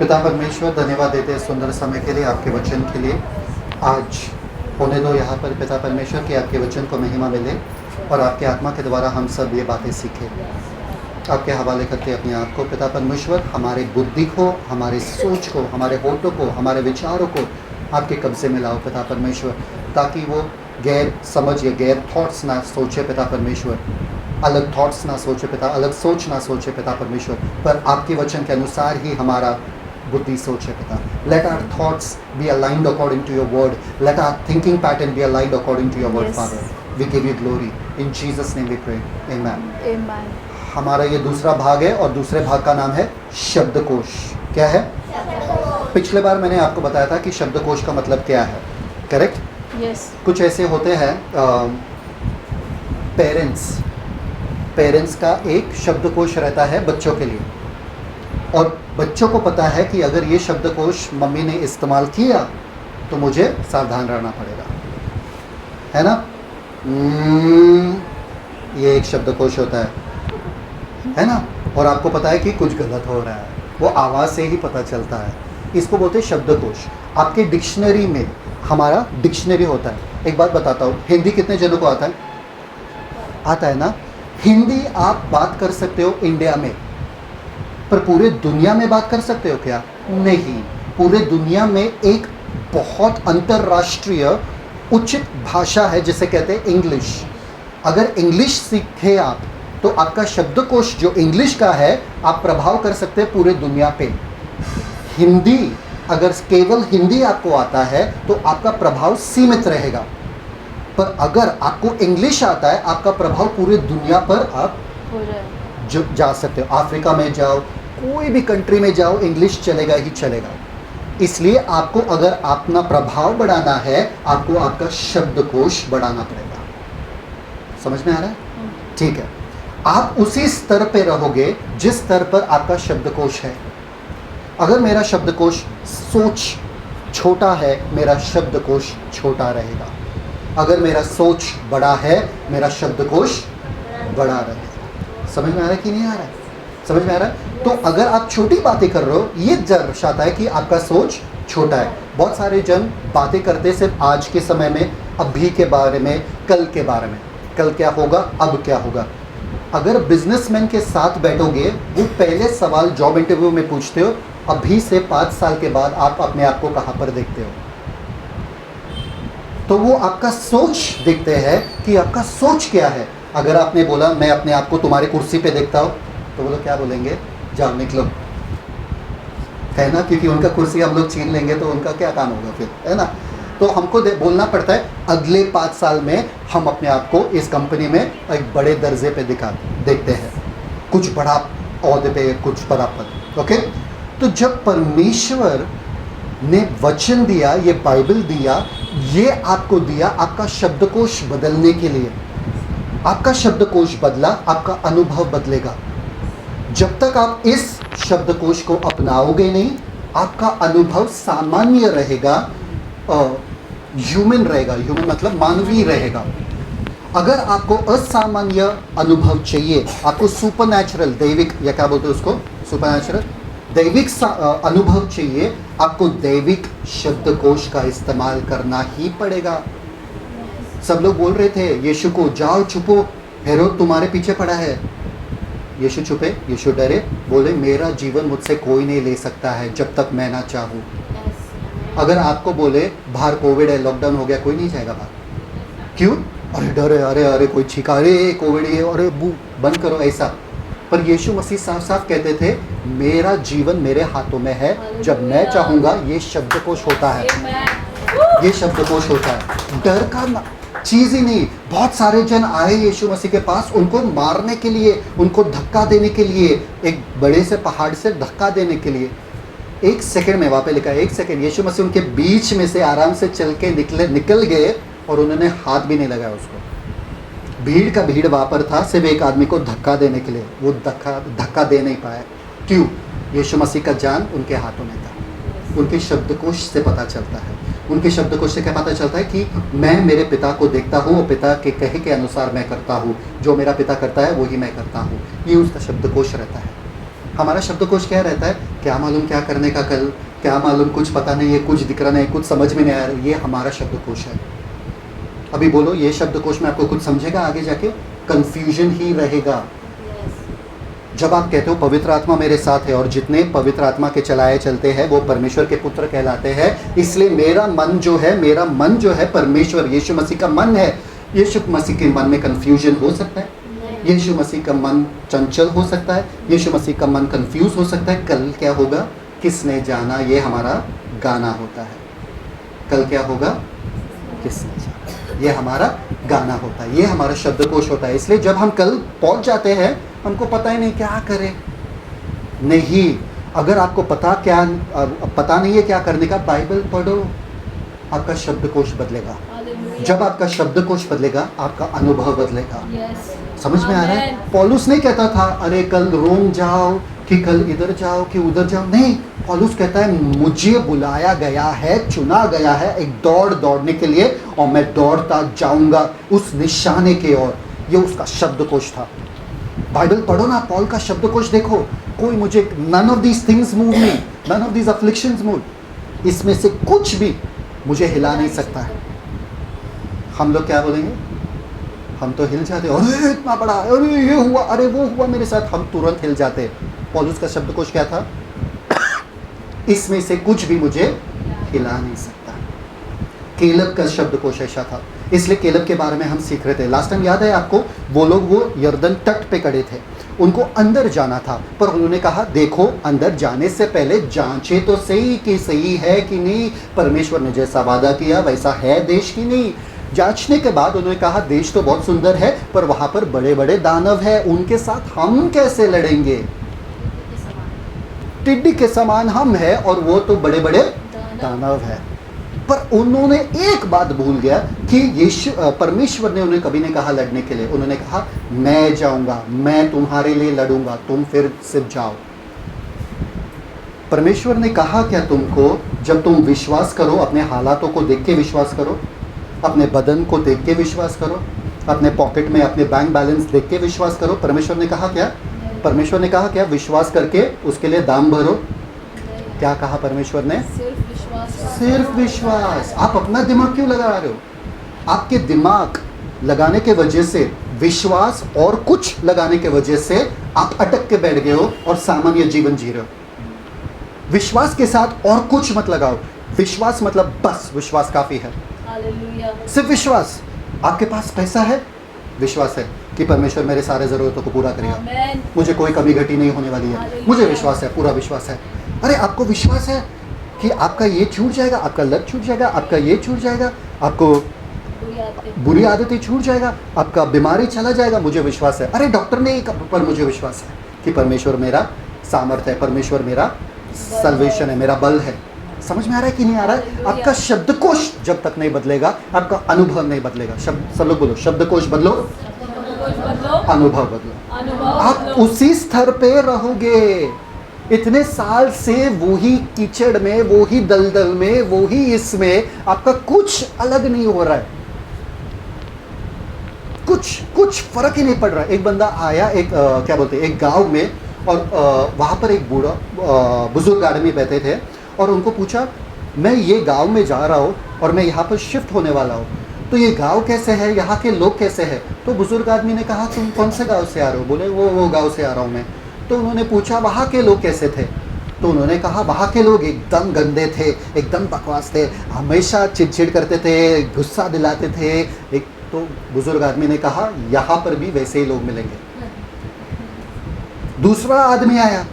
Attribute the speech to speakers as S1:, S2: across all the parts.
S1: पिता परमेश्वर, धन्यवाद देते हैं सुंदर समय के लिए, आपके वचन के लिए। आज होने दो यहाँ पर पिता परमेश्वर कि आपके वचन को महिमा मिले और आपके आत्मा के द्वारा हम सब ये बातें सीखें। आपके हवाले करते अपने आप को पिता परमेश्वर, हमारे बुद्धि को, हमारे सोच को, हमारे होठों को, हमारे विचारों को आपके कब्जे में लाओ पिता परमेश्वर, ताकि वो गैर समझ या गैर थॉट्स ना सोचे पिता परमेश्वर, अलग थॉट्स ना सोचे पिता, अलग सोच ना सोचे पिता परमेश्वर, पर आपके वचन के अनुसार ही हमारा बुद्धि सोचे पिता। Let our thoughts be aligned according to your word, let our thinking pattern be aligned according to your word father. We give you glory in Jesus name we pray, amen.
S2: Amen.
S1: हमारा ये दूसरा भाग है और दूसरे भाग का नाम है शब्दकोश। क्या है? पिछले बार मैंने आपको बताया था कि शब्दकोश का मतलब क्या है, करेक्ट?
S2: Yes.
S1: कुछ ऐसे होते हैं पेरेंट्स का एक शब्दकोश रहता है बच्चों के लिए, और बच्चों को पता है कि अगर ये शब्दकोश मम्मी ने इस्तेमाल किया तो मुझे सावधान रहना पड़ेगा, है ना? ये एक शब्दकोश होता है ना? और आपको पता है कि कुछ गलत हो रहा है, वो आवाज़ से ही पता चलता है। इसको बोलते हैं शब्दकोश। आपके डिक्शनरी में, हमारा डिक्शनरी होता है। एक बात बताता हूँ, हिंदी कितने जनों को आता है? आता है ना? हिंदी आप बात कर सकते हो इंडिया में, पर पूरे दुनिया में बात कर सकते हो क्या? नहीं। पूरे दुनिया में एक बहुत अंतर्राष्ट्रीय उचित भाषा है जिसे कहते हैं इंग्लिश। अगर इंग्लिश सीखे आप तो आपका शब्दकोश जो इंग्लिश का है आप प्रभाव कर सकते हैं पूरे दुनिया पे। हिंदी, अगर केवल हिंदी आपको आता है तो आपका प्रभाव सीमित रहेगा, पर अगर आपको इंग्लिश आता है आपका प्रभाव पूरे दुनिया पर आप जो जा सकते हो। अफ्रीका में जाओ, कोई भी कंट्री में जाओ, इंग्लिश चलेगा ही चलेगा। इसलिए आपको अगर अपना प्रभाव बढ़ाना है आपको आपका शब्दकोश बढ़ाना पड़ेगा। समझ में आ रहा है? ठीक है। आप उसी स्तर पे रहोगे जिस स्तर पर आपका शब्दकोश है। अगर मेरा शब्दकोश सोच छोटा है मेरा शब्दकोश छोटा रहेगा, अगर मेरा सोच बड़ा है मेरा शब्दकोश बड़ा रहेगा। समझ में आ रहा है कि नहीं आ रहा है? समझ में आ रहा है? तो अगर आप छोटी बातें कर रहे हो ये दर्शाता है कि आपका सोच छोटा है। बहुत सारे जन बातें करते सिर्फ आज के समय में, अभी के बारे में, कल के बारे में, कल क्या होगा, अब क्या होगा। अगर बिजनेसमैन के साथ बैठोगे वो पहले सवाल जॉब इंटरव्यू में पूछते हो, अभी से 5 साल के बाद आप अपने आप को कहाँ पर देखते हो? तो वो आपका सोच देखते हैं कि आपका सोच क्या है। अगर आपने बोला मैं अपने आप को तुम्हारी कुर्सी पे देखता हूँ तो वो लोग क्या बोलेंगे? जाओ निकलो, है ना? क्योंकि उनका कुर्सी हम लोग छीन लेंगे तो उनका क्या काम होगा फिर, है ना? तो हमको बोलना पड़ता है अगले 5 साल में हम अपने आप को इस कंपनी में एक बड़े दर्जे पे देखते हैं, कुछ बड़ा ओहदे पे, कुछ बड़ा पद। ओके? तो जब परमेश्वर ने वचन दिया, ये बाइबल दिया, ये आपको दिया आपका शब्दकोश बदलने के लिए। आपका शब्दकोश बदला, आपका अनुभव बदलेगा। जब तक आप इस शब्दकोश को अपनाओगे नहीं आपका अनुभव सामान्य रहेगा, ह्यूमन रहेगा। ह्यूमन मतलब मानवीय रहेगा। अगर आपको असामान्य अनुभव चाहिए, आपको सुपरनैचुरल, दैविक, या क्या बोलते हैं उसको, सुपरनैचुरल, दैविक अनुभव चाहिए, आपको दैविक शब्दकोश का इस्तेमाल करना ही पड़ेगा। सब लोग बोल रहे थे यीशु को, जाओ छुपो, हेरोद तुम्हारे पीछे पड़ा है। यीशु छुपे, यीशु डरे, बोले मेरा जीवन मुझसे कोई नहीं ले सकता है जब तक मैं ना चाहूँ। अगर आपको बोले बाहर कोविड है, लॉकडाउन हो गया, कोई नहीं जाएगा बाहर। क्यों? अरे डर है, अरे अरे कोई छींका, अरे कोविड है, अरे बंद करो, ऐसा। पर यीशु मसीह साफ साफ कहते थे मेरा जीवन मेरे हाथों में है, जब मैं चाहूँगा। ये शब्दकोश होता है, ये शब्दकोश होता है। डर का चीज़ ही नहीं। बहुत सारे जन आए यीशु मसीह के पास उनको मारने के लिए, उनको धक्का देने के लिए, एक बड़े से पहाड़ से धक्का देने के लिए। 1 सेकंड में, वहाँ पे लिखा है 1 सेकंड, यीशु मसीह उनके बीच में से आराम से चल के निकल गए और उन्होंने हाथ भी नहीं लगाया उसको। भीड़ का भीड़ वहाँ पर था सिर्फ एक आदमी को धक्का देने के लिए, वो धक्का दे नहीं पाया। क्यों? यीशु मसीह का जान उनके हाथों में था। उनके शब्दकोश से पता चलता है, उनके शब्दकोश से क्या पता चलता है कि मैं मेरे पिता को देखता हूँ और पिता के कहे के अनुसार मैं करता हूँ, जो मेरा पिता करता है वही मैं करता हूँ। ये उसका शब्दकोश रहता है। हमारा शब्दकोश क्या रहता है, क्या मालूम क्या करने का कल, क्या मालूम कुछ पता नहीं है, कुछ दिख रहा नहीं, कुछ समझ में नहीं आ रहा। ये हमारा शब्दकोश है। अभी बोलो, ये शब्दकोश में आपको कुछ समझेगा आगे जाके? कंफ्यूजन ही रहेगा। जब आप कहते हो पवित्र आत्मा मेरे साथ है, और जितने पवित्र आत्मा के चलाए चलते हैं वो परमेश्वर के पुत्र कहलाते हैं। इसलिए मेरा मन जो है परमेश्वर यीशु मसीह का मन है। यीशु मसीह के मन में कंफ्यूजन हो सकता है, यीशु मसीह का मन चंचल हो सकता है, यीशु मसीह का मन कंफ्यूज हो सकता है। कल क्या होगा किसने जाना, ये हमारा गाना होता है। कल क्या होगा किसने जाना, ये हमारा गाना होता है, ये हमारा शब्दकोश होता है। इसलिए जब हम कल पहुंच जाते हैं हमको पता ही नहीं क्या करें। नहीं, अगर आपको पता नहीं है क्या करने का, बाइबल पढ़ो, आपका शब्दकोश बदलेगा। जब आपका शब्दकोश बदलेगा आपका अनुभव बदलेगा। समझ में आ रहा है? पौलुस नहीं कहता था अरे कल रोम जाओ कि कल इधर जाओ कि उधर जाओ। नहीं, पौलुस कहता है मुझे बुलाया गया है, चुना गया है एक दौड़ दौड़ने के लिए, और मैं दौड़ता जाऊंगा उस निशाने की ओर। ये उसका शब्दकोश था। बाइबल पढ़ो ना, पॉल का शब्दकोश देखो। कोई मुझे none of these things move me, none of these afflictions move, इसमें से कुछ भी मुझे हिला नहीं सकता है। हम लोग क्या बोलेंगे? हम तो हिल जाते, अरे इतना बड़ा, अरे ये हुआ, अरे वो हुआ मेरे साथ, हम तुरंत हिल जाते। पौलुस का शब्दकोश क्या था? इसमें से कुछ भी मुझे हिला नहीं सकता। केलब का शब्दकोश ऐसा था, इसलिए केलब के बारे में हम सीख रहे थे। लास्ट टाइम याद है आपको, वो लोग वो यर्दन तट पे खड़े थे, उनको अंदर जाना था, पर उन्होंने कहा देखो अंदर जाने से पहले जांचे तो सही कि सही है कि नहीं, परमेश्वर ने जैसा वादा किया वैसा है देश की नहीं। जांचने के बाद उन्होंने कहा देश तो बहुत सुंदर है, पर वहां पर बड़े बड़े दानव है, उनके साथ हम कैसे लड़ेंगे? टिड्डी के समान हम हैं और वो तो बड़े बड़े दानव है। पर उन्होंने एक बात भूल गया कि यीशु परमेश्वर ने उन्हें कभी नहीं कहा लड़ने के लिए। उन्होंने कहा मैं जाऊंगा, मैं तुम्हारे लिए लड़ूंगा, तुम फिर सिर्फ जाओ। परमेश्वर ने कहा क्या तुमको? जब तुम विश्वास करो, अपने हालातों को देख के विश्वास करो, अपने बदन को देख के विश्वास करो, अपने पॉकेट में अपने बैंक बैलेंस देख के विश्वास करो। परमेश्वर ने कहा क्या? परमेश्वर ने कहा क्या? विश्वास करके उसके लिए दाम भरो। क्या कहा परमेश्वर ने? सिर्फ विश्वास। आप अपना दिमाग क्यों लगा रहे हो? आपके दिमाग लगाने के वजह से, विश्वास और कुछ लगाने के वजह से आप अटक के बैठ गए हो और सामान्य जीवन जी रहे हो। विश्वास के साथ और कुछ मत लगाओ। विश्वास मतलब बस विश्वास काफी है, सिर्फ विश्वास। आपके पास पैसा है, विश्वास है कि परमेश्वर मेरे सारे ज़रूरतों को पूरा करेगा, मुझे कोई कमी घटी नहीं होने वाली है, मुझे विश्वास है, पूरा विश्वास है। अरे आपको विश्वास है कि आपका ये छूट जाएगा, आपका लत छूट जाएगा, आपका ये छूट जाएगा, आपको बुरी आदतें छूट जाएगा, आपका बीमारी चला जाएगा, मुझे विश्वास है। अरे डॉक्टर ने, पर मुझे विश्वास है कि परमेश्वर मेरा सामर्थ्य है, परमेश्वर मेरा सल्वेशन है, मेरा बल है। समझ में आ रहा है कि नहीं आ रहा है? आपका शब्दकोश जब तक नहीं बदलेगा आपका अनुभव नहीं बदलेगा। शब्द, सब लोग बोलो, शब्दकोश बदलो, अनुभव बदलो। आप उसी स्तर पे रहोगे। इतने साल से वही कीचड़ में, वही दलदल में, वही इसमें, आपका कुछ अलग नहीं हो रहा है, कुछ फर्क ही नहीं पड़ रहा है। एक बंदा आया, क्या बोलते हैं, एक गांव में, और वहाँ पर एक बूढ़ा बुजुर्ग आदमी बैठे थे, और उनको पूछा मैं ये गांव में जा रहा हूँ और मैं यहाँ पर शिफ्ट होने वाला हूँ, तो ये गांव कैसे है, यहाँ के लोग कैसे हैं? तो बुजुर्ग आदमी ने कहा तुम कौन से गांव से आ रहे हो? बोले वो गांव से आ रहा हूँ मैं। तो उन्होंने पूछा वहाँ के लोग कैसे थे? तो उन्होंने कहा वहाँ के लोग एकदम गंदे थे, एकदम बकवास थे, हमेशा चिड़चिड़ करते थे, गुस्सा दिलाते थे। तो बुजुर्ग आदमी ने कहा यहाँ पर भी वैसे ही लोग मिलेंगे। दूसरा आदमी आया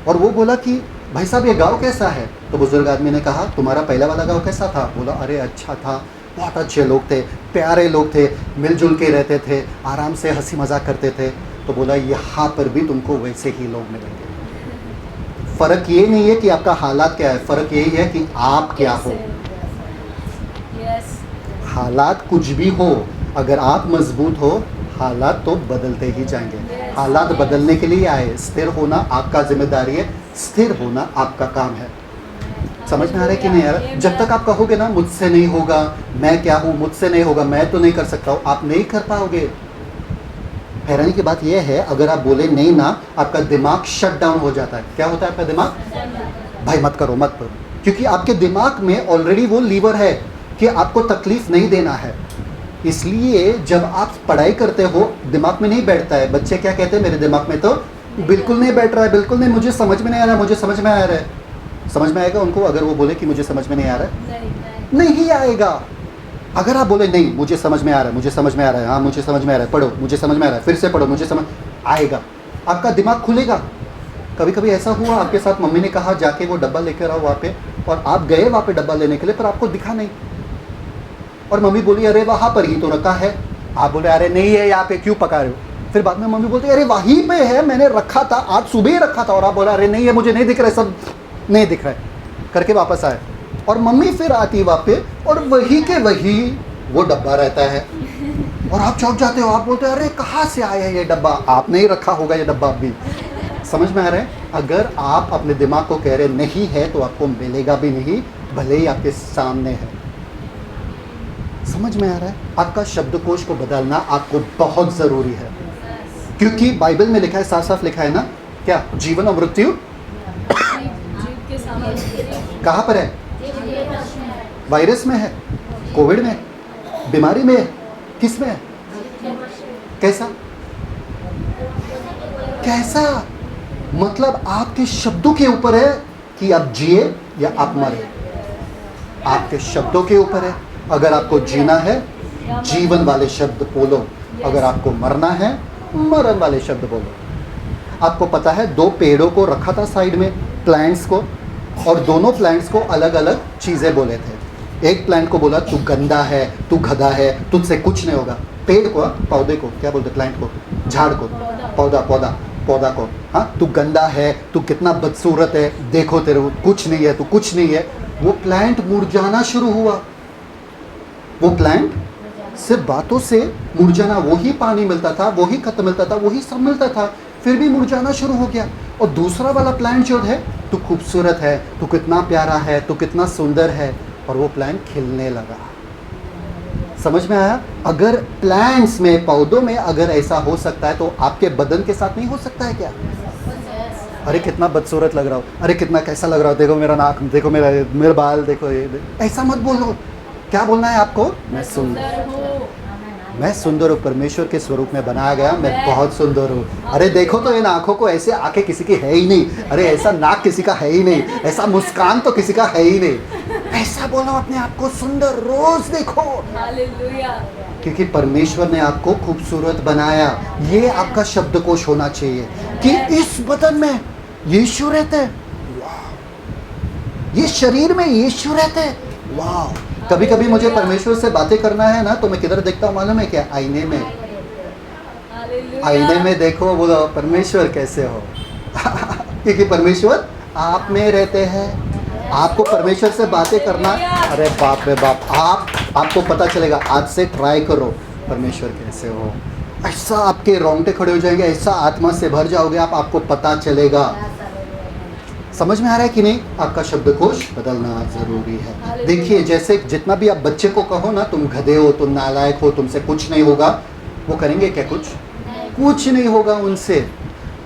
S1: और वो बोला कि भाई साहब ये गांव कैसा है? तो बुजुर्ग आदमी ने कहा तुम्हारा पहला वाला गांव कैसा था? बोला अरे अच्छा था, बहुत अच्छे लोग थे, प्यारे लोग थे, मिलजुल के रहते थे, आराम से हंसी मजाक करते थे। तो बोला यहाँ पर भी तुमको वैसे ही लोग मिलेंगे। फ़र्क ये नहीं है कि आपका हालात क्या है, फ़र्क यही है कि आप क्या हो। हालात कुछ भी हो, अगर आप मजबूत हो हालात तो बदलते ही जाएंगे। हालात बदलने के लिए आए, स्थिर होना आपका जिम्मेदारी है, स्थिर होना आपका काम है। समझ में आ रहा है कि नहीं आ रहा? जब तक आप कहोगे ना मुझसे नहीं होगा, मैं क्या हूँ, मुझसे नहीं होगा, मैं तो नहीं कर सकता हूँ, आप नहीं कर पाओगे। हैरानी की बात यह है, अगर आप बोले नहीं ना, आपका दिमाग शट डाउन हो जाता है। क्या होता है आपका दिमाग? भाई मत करो मत करो, क्योंकि आपके दिमाग में ऑलरेडी वो लीवर है कि आपको तकलीफ नहीं देना है। इसलिए जब आप पढ़ाई करते हो दिमाग में नहीं बैठता है। बच्चे क्या कहते हैं, मेरे दिमाग में तो बिल्कुल नहीं बैठ रहा है, बिल्कुल नहीं, मुझे समझ में नहीं आ रहा है, मुझे समझ में आ रहा है। समझ में आएगा उनको अगर वो बोले कि मुझे समझ में नहीं आ रहा है? नहीं आएगा। अगर आप बोले नहीं मुझे समझ में आ रहा है, मुझे समझ में आ रहा है, हाँ मुझे समझ में आ रहा है, पढ़ो मुझे समझ में आ रहा है, फिर से पढ़ो मुझे समझ आएगा, आपका दिमाग खुलेगा। कभी कभी ऐसा हुआ आपके साथ, मम्मी ने कहा जाके वो डब्बा लेकर आओ वहाँ पे, और आप गए वहाँ पे डब्बा लेने के लिए, पर आपको दिखा नहीं, और मम्मी बोली अरे वहाँ पर ही तो रखा है। आप बोले अरे नहीं है यहाँ पे, क्यों पका रहे हो? फिर बाद में मम्मी बोलती अरे वहीं पे है, मैंने रखा था, आज सुबह ही रखा था, और आप बोला अरे नहीं है, मुझे नहीं दिख रहा है, सब नहीं दिख रहा है करके वापस आए, और मम्मी फिर आती है वहाँ पे और वही के वही वो डब्बा रहता है, और आप चौंक जाते हो, आप बोलते हो अरे कहाँ से आया ये डब्बा? आपने ही रखा होगा ये डब्बा अभी। समझ में आ रहा है? अगर आप अपने दिमाग को कह रहे नहीं है तो आपको मिलेगा भी नहीं, भले ही आपके सामने है। समझ में आ रहा है? आपका शब्दकोश को बदलना आपको बहुत ज़रूरी है, क्योंकि बाइबल में लिखा है, साफ साफ लिखा है ना, क्या जीवन और मृत्यु कहाँ पर है? वायरस में है, कोविड में, बीमारी में, किस में है? कैसा कैसा? मतलब आपके शब्दों के ऊपर है कि आप जिए या आप मरे। आपके शब्दों के ऊपर है। अगर आपको जीना है जीवन वाले शब्द बोलो, अगर आपको मरना है मरण वाले शब्द बोलो। आपको पता है 2 पेड़ों को रखा था साइड में, प्लांट्स को, और दोनों प्लांट्स को अलग अलग चीज़ें बोले थे। एक प्लांट को बोला तू गंदा है, तू गधा है, तुझसे कुछ नहीं होगा। पेड़ को, पौधे को क्या बोलते? प्लांट को, झाड़ को, पौधा को, हाँ तू गंदा है, तू कितना बदसूरत है, देखो तेरे को कुछ नहीं है, तू कुछ नहीं है। वो प्लांट मुरझाना शुरू हुआ। वो प्लांट सिर्फ बातों से मुरझाना, वही पानी मिलता था, वही खत्म मिलता था, वही सब मिलता था, फिर भी मुरझाना शुरू हो गया। और दूसरा वाला प्लांट जो है, तू खूबसूरत है, तू कितना प्यारा है, तू कितना सुंदर है, और वो प्लांट खिलने लगा। समझ में आया? अगर प्लांट्स में, पौधों में अगर ऐसा हो सकता है तो आपके बदन के साथ नहीं हो सकता है क्या? अरे कितना बदसूरत लग रहा हो, अरे कितना कैसा लग रहा हो, देखो मेरा नाक, देखो मेरे बाल, देखो ये। ऐसा मत बोलो। क्या बोलना है आपको? मैं सुंदर हूँ, मैं सुंदर हूँ, परमेश्वर के स्वरूप में बनाया गया, मैं बहुत सुंदर हूँ। अरे देखो तो इन आँखों को, ऐसे आँखें किसी की है ही नहीं, अरे ऐसा नाक किसी का है ही नहीं, ऐसा मुस्कान तो किसी का है ही नहीं। ऐसा बोलो अपने आप को सुंदर, रोज देखो। हालेलुया। क्योंकि परमेश्वर ने आपको खूबसूरत बनाया। ये आपका शब्दकोश होना चाहिए कि इस बदन में यीशु रहते हैं, ये शरीर में यीशु रहते हैं। वाह! कभी कभी मुझे परमेश्वर से बातें करना है ना, तो मैं किधर देखता हूँ मालूम है क्या? आईने में। आईने में देखो, बोलो परमेश्वर कैसे हो। क्योंकि परमेश्वर आप में रहते हैं। आपको परमेश्वर से बातें करना, अरे बाप रे बाप, आपको पता चलेगा। आज से ट्राई करो, परमेश्वर कैसे हो, ऐसा आपके रोंगटे खड़े हो जाएंगे, ऐसा आत्मा से भर जाओगे आप, आपको पता चलेगा। समझ में आ रहा है कि नहीं? आपका शब्दकोश बदलना जरूरी है। देखिए, जैसे जितना भी आप बच्चे को कहो ना, तुम गधे हो, तुम नालायक हो, तुमसे कुछ नहीं होगा, वो करेंगे क्या? कुछ नहीं होगा उनसे।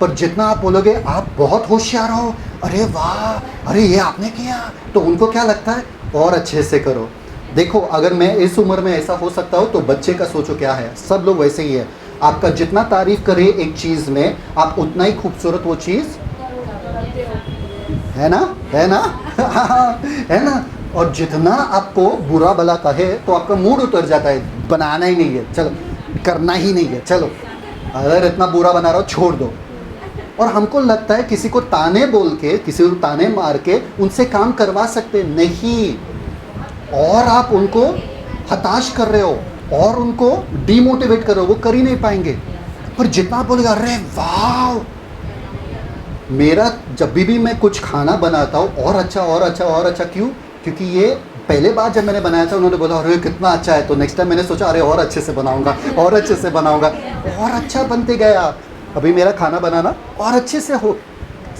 S1: पर जितना आप बोलोगे आप बहुत होशियार हो, अरे वाह, अरे ये आपने किया, तो उनको क्या लगता है? और अच्छे से करो। देखो, अगर मैं इस उम्र में ऐसा हो सकता हूँ तो बच्चे का सोचो क्या है। सब लोग वैसे ही है। आपका जितना तारीफ करे एक चीज़ में, आप उतना ही खूबसूरत वो चीज़ है ना, है ना। है ना। और जितना आपको बुरा भला कहे तो आपका मूड उतर जाता है, बनाना ही नहीं है, चलो करना ही नहीं है, चलो अगर इतना बुरा बना रहा हो छोड़ दो। और हमको लगता है किसी को ताने बोल के, किसी को ताने मार के उनसे काम करवा सकते नहीं, और आप उनको हताश कर रहे हो और उनको डीमोटिवेट कर रहे हो, वो कर ही नहीं पाएंगे। पर जितना बोलेगा अरे वाह, मेरा जब भी मैं कुछ खाना बनाता हूँ और अच्छा और अच्छा और अच्छा, क्यों? क्योंकि ये पहले बार जब मैंने बनाया था उन्होंने बोला अरे कितना अच्छा है, तो नेक्स्ट टाइम मैंने सोचा अरे और अच्छे से बनाऊंगा, और अच्छे से बनाऊंगा, और अच्छा बनते गया। अभी मेरा खाना बनाना और अच्छे से हो।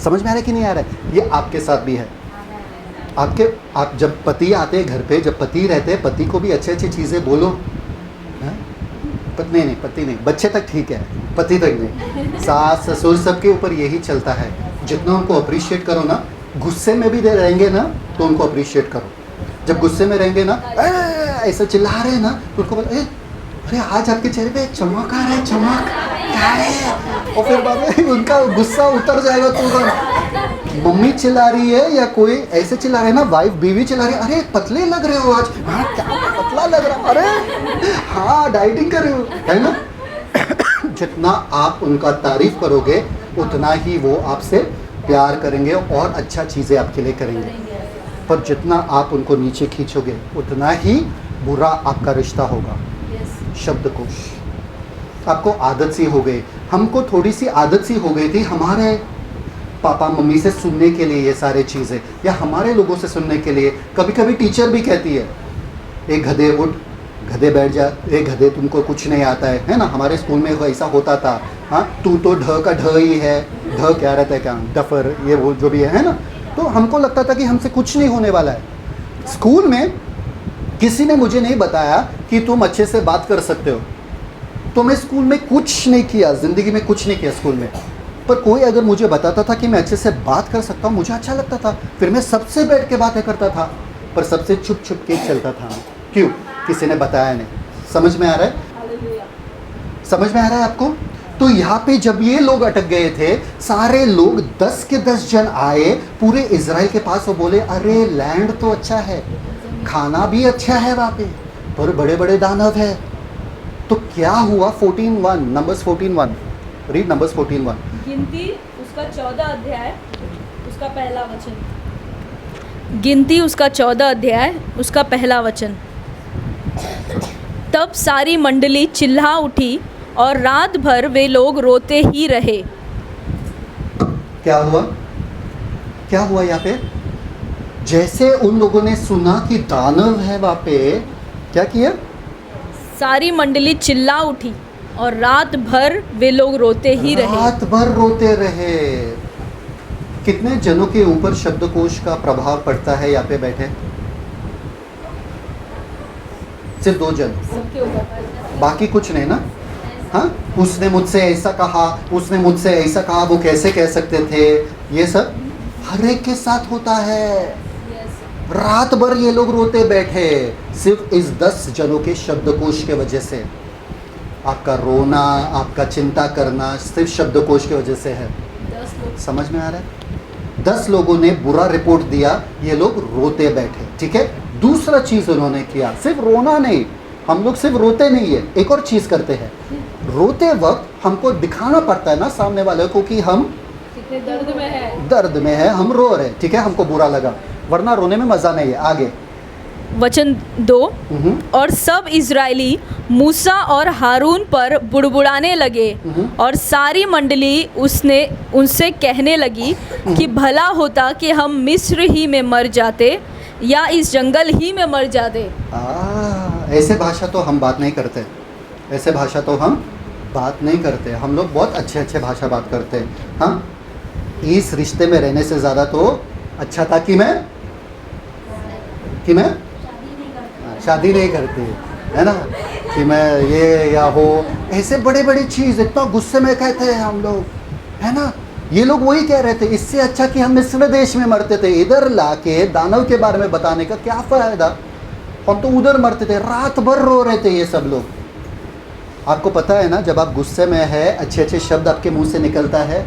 S1: समझ में आ रहा है कि नहीं आ रहा है? ये आपके साथ भी है। आप जब पति आते हैं घर पे, जब पति रहते हैं, पति को भी अच्छी अच्छी चीज़ें बोलो। पत्नी नहीं, पति नहीं, बच्चे तक ठीक है, पति तक नहीं, सास ससुर सबके ऊपर यही चलता है। जितना उनको अप्रिशिएट करो ना, गुस्से में भी दे रहेंगे ना तो उनको अप्रिशिएट करो। जब गुस्से में रहेंगे ना, ऐसा चिल्ला रहे हैं ना, तो उनको बोलो अरे आज आपके चेहरे पे चमक आ रहा है, चमक क्या है, और फिर बाद में उनका गुस्सा उतर जाएगा। तो मम्मी चिल्ला रही है या कोई ऐसे चिल्ला रहे है ना, वाइफ बीवी चिल्ला रही है, अरे पतले लग रहे हो आज, हाँ क्या पतला लग रहा, अरे हाँ डाइटिंग कर रहे हो, है ना। जितना आप उनका तारीफ करोगे उतना ही वो आपसे प्यार करेंगे और अच्छा चीज़ें आपके लिए करेंगे। पर जितना आप उनको नीचे खींचोगे उतना ही बुरा आपका रिश्ता होगा। शब्दकोश आपको आदत सी हो गई, हमको थोड़ी सी आदत सी हो गई थी हमारे पापा मम्मी से सुनने के लिए ये सारे चीज़ें, या हमारे लोगों से सुनने के लिए। कभी कभी टीचर भी कहती है एक गधे उठ, गधे बैठ जा, एक गधे तुमको कुछ नहीं आता है ना। हमारे स्कूल में ऐसा होता था, हाँ तू तो ढ का ढ ही है, ढ क्या रहता है क्या, डफर, ये वो जो भी है ना। तो हमको लगता था कि हमसे कुछ नहीं होने वाला है। स्कूल में किसी ने मुझे नहीं बताया कि तुम अच्छे से बात कर सकते हो, तो मैं स्कूल में कुछ नहीं किया, ज़िंदगी में कुछ नहीं किया स्कूल में। पर कोई अगर मुझे बताता था कि मैं अच्छे से बात कर सकता हूँ, मुझे अच्छा लगता था, फिर मैं सबसे बैठ के बातें करता था, पर सबसे छुप छुप के चलता था। क्यों? किसी ने बताया नहीं। समझ में आ रहा है? समझ में आ रहा है आपको? तो यहाँ पे जब ये लोग अटक गए थे, सारे लोग 10 के 10 जन आए पूरे इजराइल के पास और बोले अरे लैंड तो अच्छा है, खाना भी अच्छा है वहाँ पे, पर बड़े बड़े दानव है। तो क्या हुआ? 14:1 नंबर्स 14:1 रीड नंबर्स 14:1।
S2: गिनती उसका 14 अध्याय उसका पहला वचन। गिनती उसका 14 अध्याय उसका पहला वचन। तब सारी मंडली चिल्ला उठी और रात भर वे लोग रोते ही रहे।
S1: क्या हुआ? क्या हुआ यहाँ पे? जैसे उन लोगों ने सुना कि दानव है वहाँ पे, क्या किया?
S2: सारी मंडली चिल्ला उठी और रात भर वे लोग रोते ही रहे।
S1: रात भर रोते रहे। कितने जनों के ऊपर शब्दकोश का प्रभाव पड़ता है यहाँ पे बैठे? सिर्फ 2 जन,
S2: सबके ऊपर,
S1: बाकी कुछ नहीं ना। हाँ, उसने मुझसे ऐसा कहा, उसने मुझसे ऐसा कहा, वो कैसे कह सकते थे? ये सब हर एक के साथ होता है। रात भर ये लोग रोते बैठे सिर्फ इस 10 जनों के शब्दकोश के वजह से। आपका रोना, आपका चिंता करना सिर्फ शब्दकोश की वजह से है।
S2: 10 लोग।
S1: समझ में आ रहा है? 10 लोगों ने बुरा रिपोर्ट दिया, ये लोग रोते बैठे। ठीक है, दूसरा चीज उन्होंने किया, सिर्फ रोना नहीं, हम लोग सिर्फ रोते नहीं है, एक और चीज करते हैं। रोते वक्त हमको दिखाना पड़ता है ना सामने वाले को कि हम
S2: कितने दर्द में है,
S1: दर्द में है, हम रो रहे हैं। ठीक है, हमको बुरा लगा, वरना रोने में मजा नहीं है। आगे
S2: वचन 2। और सब इजरायली मूसा और हारून पर बुड़बुड़ाने लगे और सारी मंडली उनसे कहने लगी कि भला होता कि हम मिस्र ही में मर जाते या इस जंगल ही में मर जाते।
S1: ऐसे भाषा तो हम बात नहीं करते, ऐसे भाषा तो हम बात नहीं करते। हम लोग बहुत अच्छे अच्छे भाषा बात करते हैं। हाँ, इस रिश्ते में रहने से ज़्यादा तो अच्छा था कि मैं शादी नहीं करती, है ना, कि मैं ये या हो, ऐसे बड़े बड़ी चीज़ इतना गुस्से में कहते हैं हम लोग, है ना। ये लोग वही कह रहे थे, इससे अच्छा कि हम मिस्र देश में मरते थे, इधर लाके दानव के बारे में बताने का क्या फ़ायदा, हम तो उधर मरते थे। रात भर रो रहे थे ये सब लोग। आपको पता है ना, जब आप गुस्से में है अच्छे अच्छे शब्द आपके मुंह से निकलता है।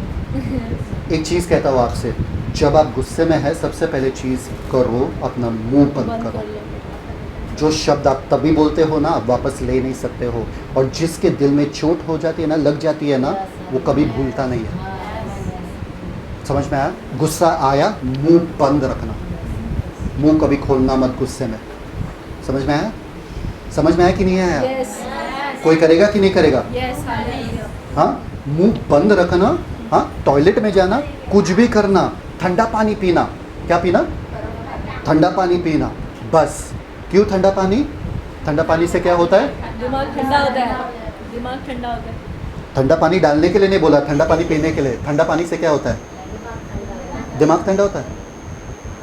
S1: एक चीज़ कहता हूँ आपसे, जब आप गुस्से में है सबसे पहले चीज़ करो, अपना मुंह बंद करो। जो शब्द आप तभी बोलते हो ना, आप वापस ले नहीं सकते हो, और जिसके दिल में चोट हो जाती है ना, लग जाती है ना, वो कभी भूलता नहीं है। समझ में आया? गुस्सा आया, मुंह बंद रखना, मुंह कभी खोलना मत गुस्से में। समझ में आया? समझ में आया कि नहीं आया? कोई करेगा कि नहीं करेगा? हाँ, मुंह बंद रखना। हाँ, टॉयलेट में जाना, कुछ भी करना, ठंडा पानी पीना। क्या पीना? ठंडा पानी पीना, बस। क्यों ठंडा पानी? ठंडा पानी से क्या होता है?
S2: दिमाग ठंडा होता है, दिमाग ठंडा होता है।
S1: ठंडा पानी डालने के लिए नहीं बोला, ठंडा पानी पीने के लिए। ठंडा पानी से क्या होता है? दिमाग ठंडा होता है।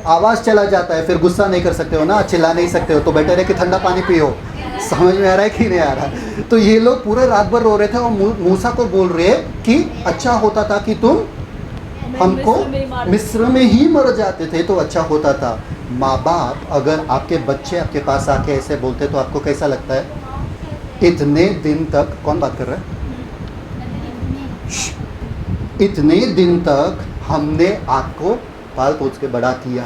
S1: आवाज़ चला जाता है, फिर गुस्सा नहीं कर सकते हो ना, चिल्ला नहीं सकते हो, तो बेटर है कि ठंडा पानी पियो। समझ में आ रहा है कि नहीं आ रहा? तो ये लोग पूरे रात भर रो रहे थे और मूसा को बोल रहे कि अच्छा होता था कि तुम हमको मिस्र में ही मर जाते थे तो अच्छा होता था। माँ बाप अगर आपके बच्चे आपके पास आके ऐसे बोलते तो आपको कैसा लगता है? इतने दिन तक, कौन बात कर रहा है? इतने दिन तक हमने आपको पाल पोस के बड़ा किया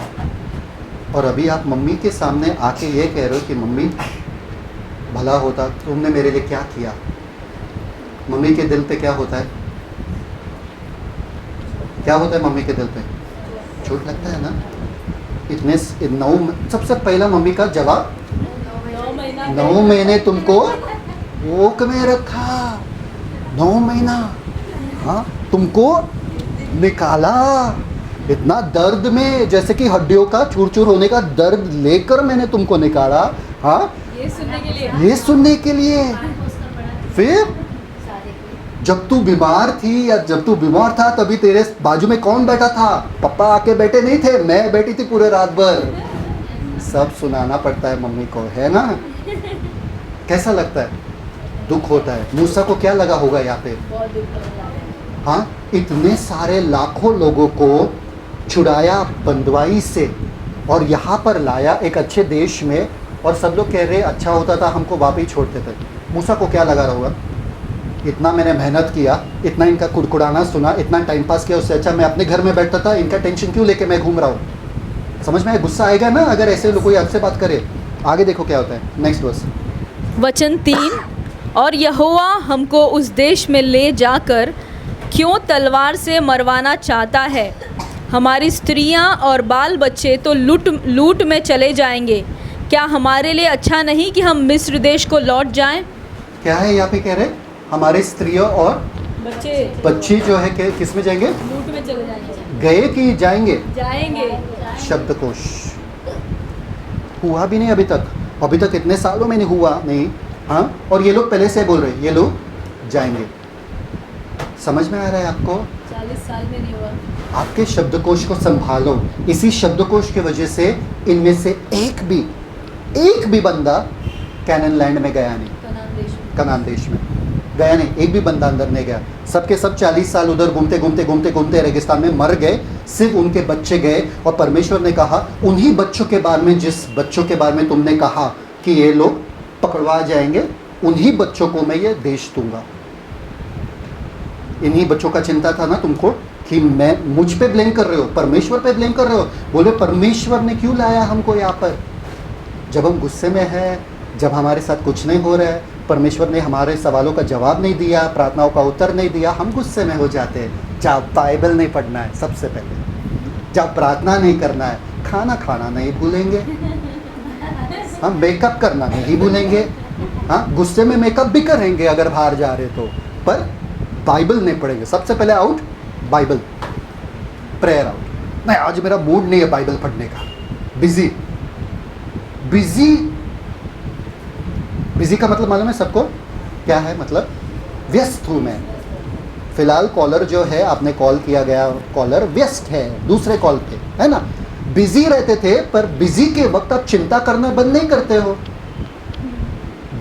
S1: और अभी आप मम्मी के सामने आके ये कह रहे हो कि मम्मी भला होता, तुमने मेरे लिए क्या किया। मम्मी के दिल पे क्या होता है? क्या होता है मम्मी के दिल पे? चोट लगता है ना। इतने सबसे पहला मम्मी का जवाब, 9 महीने तुमको कोख में रखा, 9 महीना, हाँ, तुमको निकाला इतना दर्द में, जैसे कि हड्डियों का चूर चूर होने का दर्द लेकर मैंने तुमको निकाला, हाँ, ये सुनने के लिए। फिर जब तू बीमार थी या जब तू बीमार था तभी तेरे बाजू में कौन बैठा था? पापा आके बैठे नहीं थे, मैं बैठी थी पूरे रात भर। सब सुनाना पड़ता है मम्मी को, है ना? कैसा लगता है? दुख होता है। मूसा को क्या लगा होगा यहाँ पे? हाँ, इतने सारे लाखों लोगों को छुड़ाया बंदवाई से और यहाँ पर लाया एक अच्छे देश में, और सब लोग कह रहे अच्छा होता था हमको वापस छोड़ते थे। मूसा को क्या लगा रहा होगा? इतना मैंने मेहनत किया, इतना इनका कुड़कुड़ाना सुना, इतना टाइम पास किया, उससे अच्छा मैं अपने घर में बैठता था, इनका टेंशन क्यों लेके मैं घूम रहा हूँ। समझ में? गुस्सा आएगा ना अगर ऐसे लोग कोई आपसे बात करे। आगे देखो क्या होता है, नेक्स्ट वर्स।
S2: वचन 3, और यहोवा हमको उस देश में ले जाकर क्यों तलवार से मरवाना चाहता है? हमारी स्त्रियां और बाल बच्चे तो लूट में चले जाएंगे। क्या हमारे लिए अच्छा नहीं कि हम मिस्र देश को लौट जाएं?
S1: क्या है यहाँ पे कह रहे? हमारे स्त्रियों और बच्चे जो है किस में जाएंगे?
S2: लूट में चले जाएंगे।
S1: गए कि जाएंगे?
S2: जाएंगे।
S1: शब्दकोश हुआ भी नहीं अभी तक इतने सालों में नहीं हुआ नहीं, हाँ, और ये लोग पहले से बोल रहे ये लोग जाएंगे। समझ में आ रहा है आपको?
S2: 40 साल में नहीं हुआ।
S1: आपके शब्दकोश को संभालो। इसी शब्दकोश की वजह से इनमें से एक भी बंदा कैनान लैंड में गया नहीं, कनान देश में गया नहीं, एक भी बंदा अंदर नहीं गया। सबके सब 40 साल उधर घूमते रेगिस्तान में मर गए, सिर्फ उनके बच्चे गए। और परमेश्वर ने कहा उन्हीं बच्चों के बारे में, जिस बच्चों के बारे में तुमने कहा कि ये लोग पकड़वा जाएंगे, उन्हीं बच्चों को मैं ये देश दूंगा। इन्हीं बच्चों का चिंता था ना तुमको कि मैं मुझ पे ब्लेम कर रहे हो, परमेश्वर पे ब्लेम कर रहे हो। बोले परमेश्वर ने क्यों लाया हमको यहाँ पर? जब हम गुस्से में हैं, जब हमारे साथ कुछ नहीं हो रहा है, परमेश्वर ने हमारे सवालों का जवाब नहीं दिया, प्रार्थनाओं का उत्तर नहीं दिया, हम गुस्से में हो जाते हैं। जब बाइबल नहीं पढ़ना है सबसे पहले, जब प्रार्थना नहीं करना है, खाना नहीं भूलेंगे, हम मेकअप करना नहीं भूलेंगे, हाँ, गुस्से में मेकअप भी करेंगे अगर बाहर जा रहे तो, पर बाइबल नहीं पढ़ेंगे। सबसे पहले आउट बाइबल, प्रेयर आउट। नहीं, आज मेरा मूड नहीं है बाइबल पढ़ने का, बिजी का मतलब मालूम है सबको? क्या है मतलब? व्यस्त हूँ मैं फिलहाल। कॉलर जो है, आपने कॉल किया गया कॉलर व्यस्त है दूसरे कॉल पे, है ना? बिजी रहते थे, पर बिजी के वक्त आप चिंता करना बंद नहीं करते हो।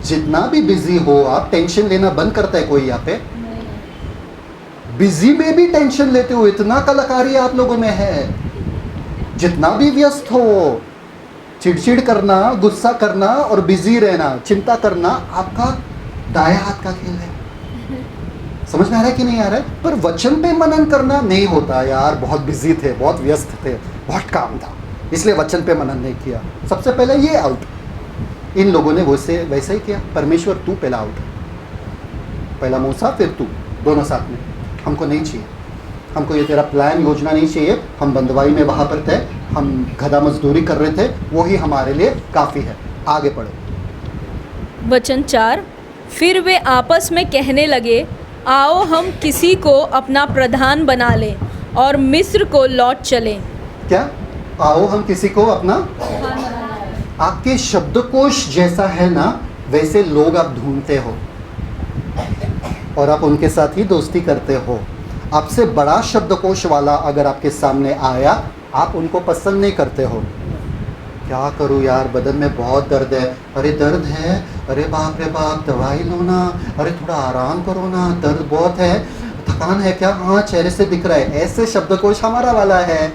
S1: जितना भी बिजी हो आप, टेंशन लेना बंद करता है कोई यहाँ पे? बिजी में भी टेंशन लेते हो, इतना कलाकारी आप लोगों में है। जितना भी व्यस्त हो, चिड़चिड़ करना, गुस्सा करना और बिजी रहना, चिंता करना आपका दाया हाथ का खेल है। समझ में आ रहा है कि नहीं आ रहा है? पर वचन पे मनन करना नहीं होता यार, बहुत बिजी थे, बहुत व्यस्त थे, बहुत काम था, इसलिए वचन पे मनन नहीं किया। सबसे पहले ये आउट। इन लोगों ने वैसे ही किया। परमेश्वर तू पहला आउट, पहला मूसा फिर तू, दोनों साथ में। हमको नहीं चाहिए, हमको ये तेरा प्लान योजना नहीं चाहिए। हम बंदवाई में वहाँ पर थे, हम गधा मजदूरी कर रहे थे, वही हमारे लिए काफ़ी है। आगे पढ़ो।
S2: वचन 4, फिर वे आपस में कहने लगे, आओ हम किसी को अपना प्रधान बना लें और मिस्र को लौट चलें।
S1: क्या? आओ हम किसी को अपना? आपके शब्दकोश जैसा है ना, वैसे लोग आप ढूंढते हो और आप उनके साथ ही दोस्ती करते हो। आपसे बड़ा शब्दकोश वाला अगर आपके सामने आया आप उनको पसंद नहीं करते हो। क्या करूँ यार, बदन में बहुत दर्द है, अरे दर्द है, अरे बाप रे बाप दवाई लो ना, अरे थोड़ा आराम करो ना, दर्द बहुत है, थकान है क्या, हाँ चेहरे से दिख रहा है। ऐसे शब्दकोश हमारा वाला है,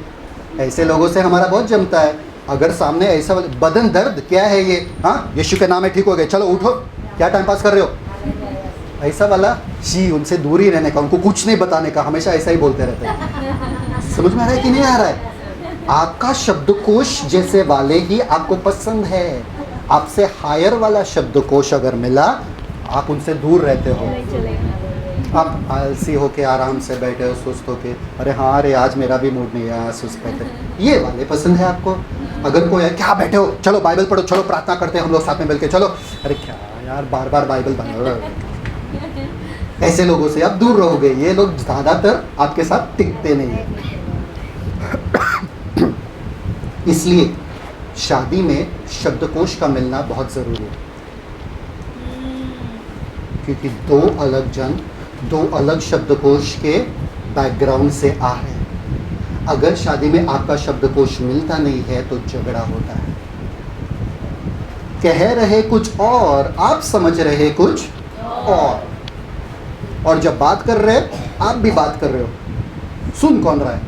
S1: ऐसे लोगों से हमारा बहुत जमता है। अगर सामने ऐसा बदन दर्द क्या है ये, हाँ यीशु के नाम में ठीक हो गए, चलो उठो, क्या टाइम पास कर रहे हो, ऐसा वाला जी, उनसे दूर ही रहने का, उनको कुछ नहीं बताने का, हमेशा ऐसा ही बोलते रहते हैं। समझ में आ रहा है कि नहीं आ रहा है? आपका शब्दकोश जैसे वाले ही आपको पसंद है। आपसे हायर वाला शब्दकोश अगर मिला, आप उनसे दूर रहते हो। आप आलसी होके आराम से बैठे हो, सुस्त होके, अरे हाँ अरे आज मेरा भी मूड नहीं है, आज सुस्त बैठे, ये वाले पसंद है आपको। अगर कोई है, क्या बैठे हो, चलो बाइबल पढ़ो, चलो प्रार्थना करते हैं हम लोग साथ में मिलके, चलो, अरे क्या यार बार बार बाइबल पढ़ो, ऐसे लोगों से आप दूर रहोगे। ये लोग ज़्यादातर आपके साथ टिकते नहीं हैं। इसलिए शादी में शब्दकोश का मिलना बहुत ज़रूरी है, क्योंकि दो अलग जन दो अलग शब्दकोश के बैकग्राउंड से आ रहे हैं। अगर शादी में आपका शब्दकोश मिलता नहीं है तो झगड़ा होता है। कह रहे कुछ और, आप समझ रहे कुछ और जब बात कर रहे आप भी बात कर रहे हो, सुन कौन रहा है?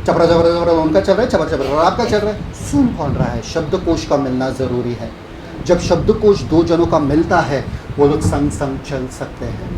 S1: चपरा चपरा चपरा उनका चल रहा है, चपरा चपरा आपका चल रहा है, सुन कौन रहा है? शब्दकोश का मिलना ज़रूरी है। जब शब्दकोश दो जनों का मिलता है, वो लोग संग संग चल सकते हैं।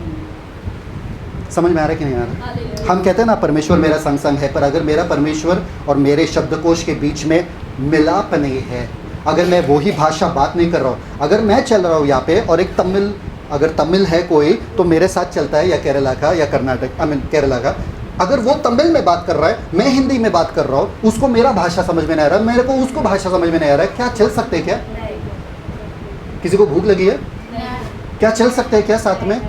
S1: समझ में आ रहा है कि नहीं आ रहा? हम कहते हैं ना परमेश्वर मेरा संग संग है, पर अगर मेरा परमेश्वर और मेरे शब्दकोश के बीच में मिलाप नहीं है, अगर मैं वही भाषा बात नहीं कर रहा हूँ, अगर मैं चल रहा हूँ यहाँ पे और एक तमिल, अगर तमिल है कोई तो मेरे साथ चलता है, या केरला का या कर्नाटक, केरला का, अगर वो तमिल में बात कर रहा है, मैं हिंदी में बात कर रहा हूँ, उसको मेरा भाषा समझ में नहीं आ रहा, मेरे को उसको भाषा समझ में नहीं आ रहा है, क्या चल सकते हैं क्या? किसी को भूख लगी है क्या, चल सकते हैं क्या साथ में?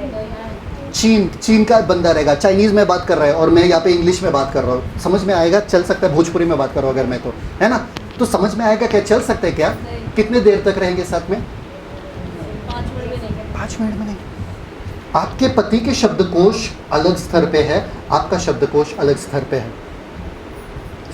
S1: चीन का बंदा रहेगा, चाइनीज़ में बात कर रहा है और मैं यहाँ पे इंग्लिश में बात कर रहा हूँ, समझ में आएगा? चल सकता है। भोजपुरी में बात कर रहा हूँ अगर मैं, तो है ना, तो समझ में आएगा क्या? चल सकते हैं क्या? कितने देर तक रहेंगे साथ में? 5 मिनट में नहीं। आपके पति के शब्दकोश अलग स्तर पे है, आपका शब्दकोश अलग स्तर पे है।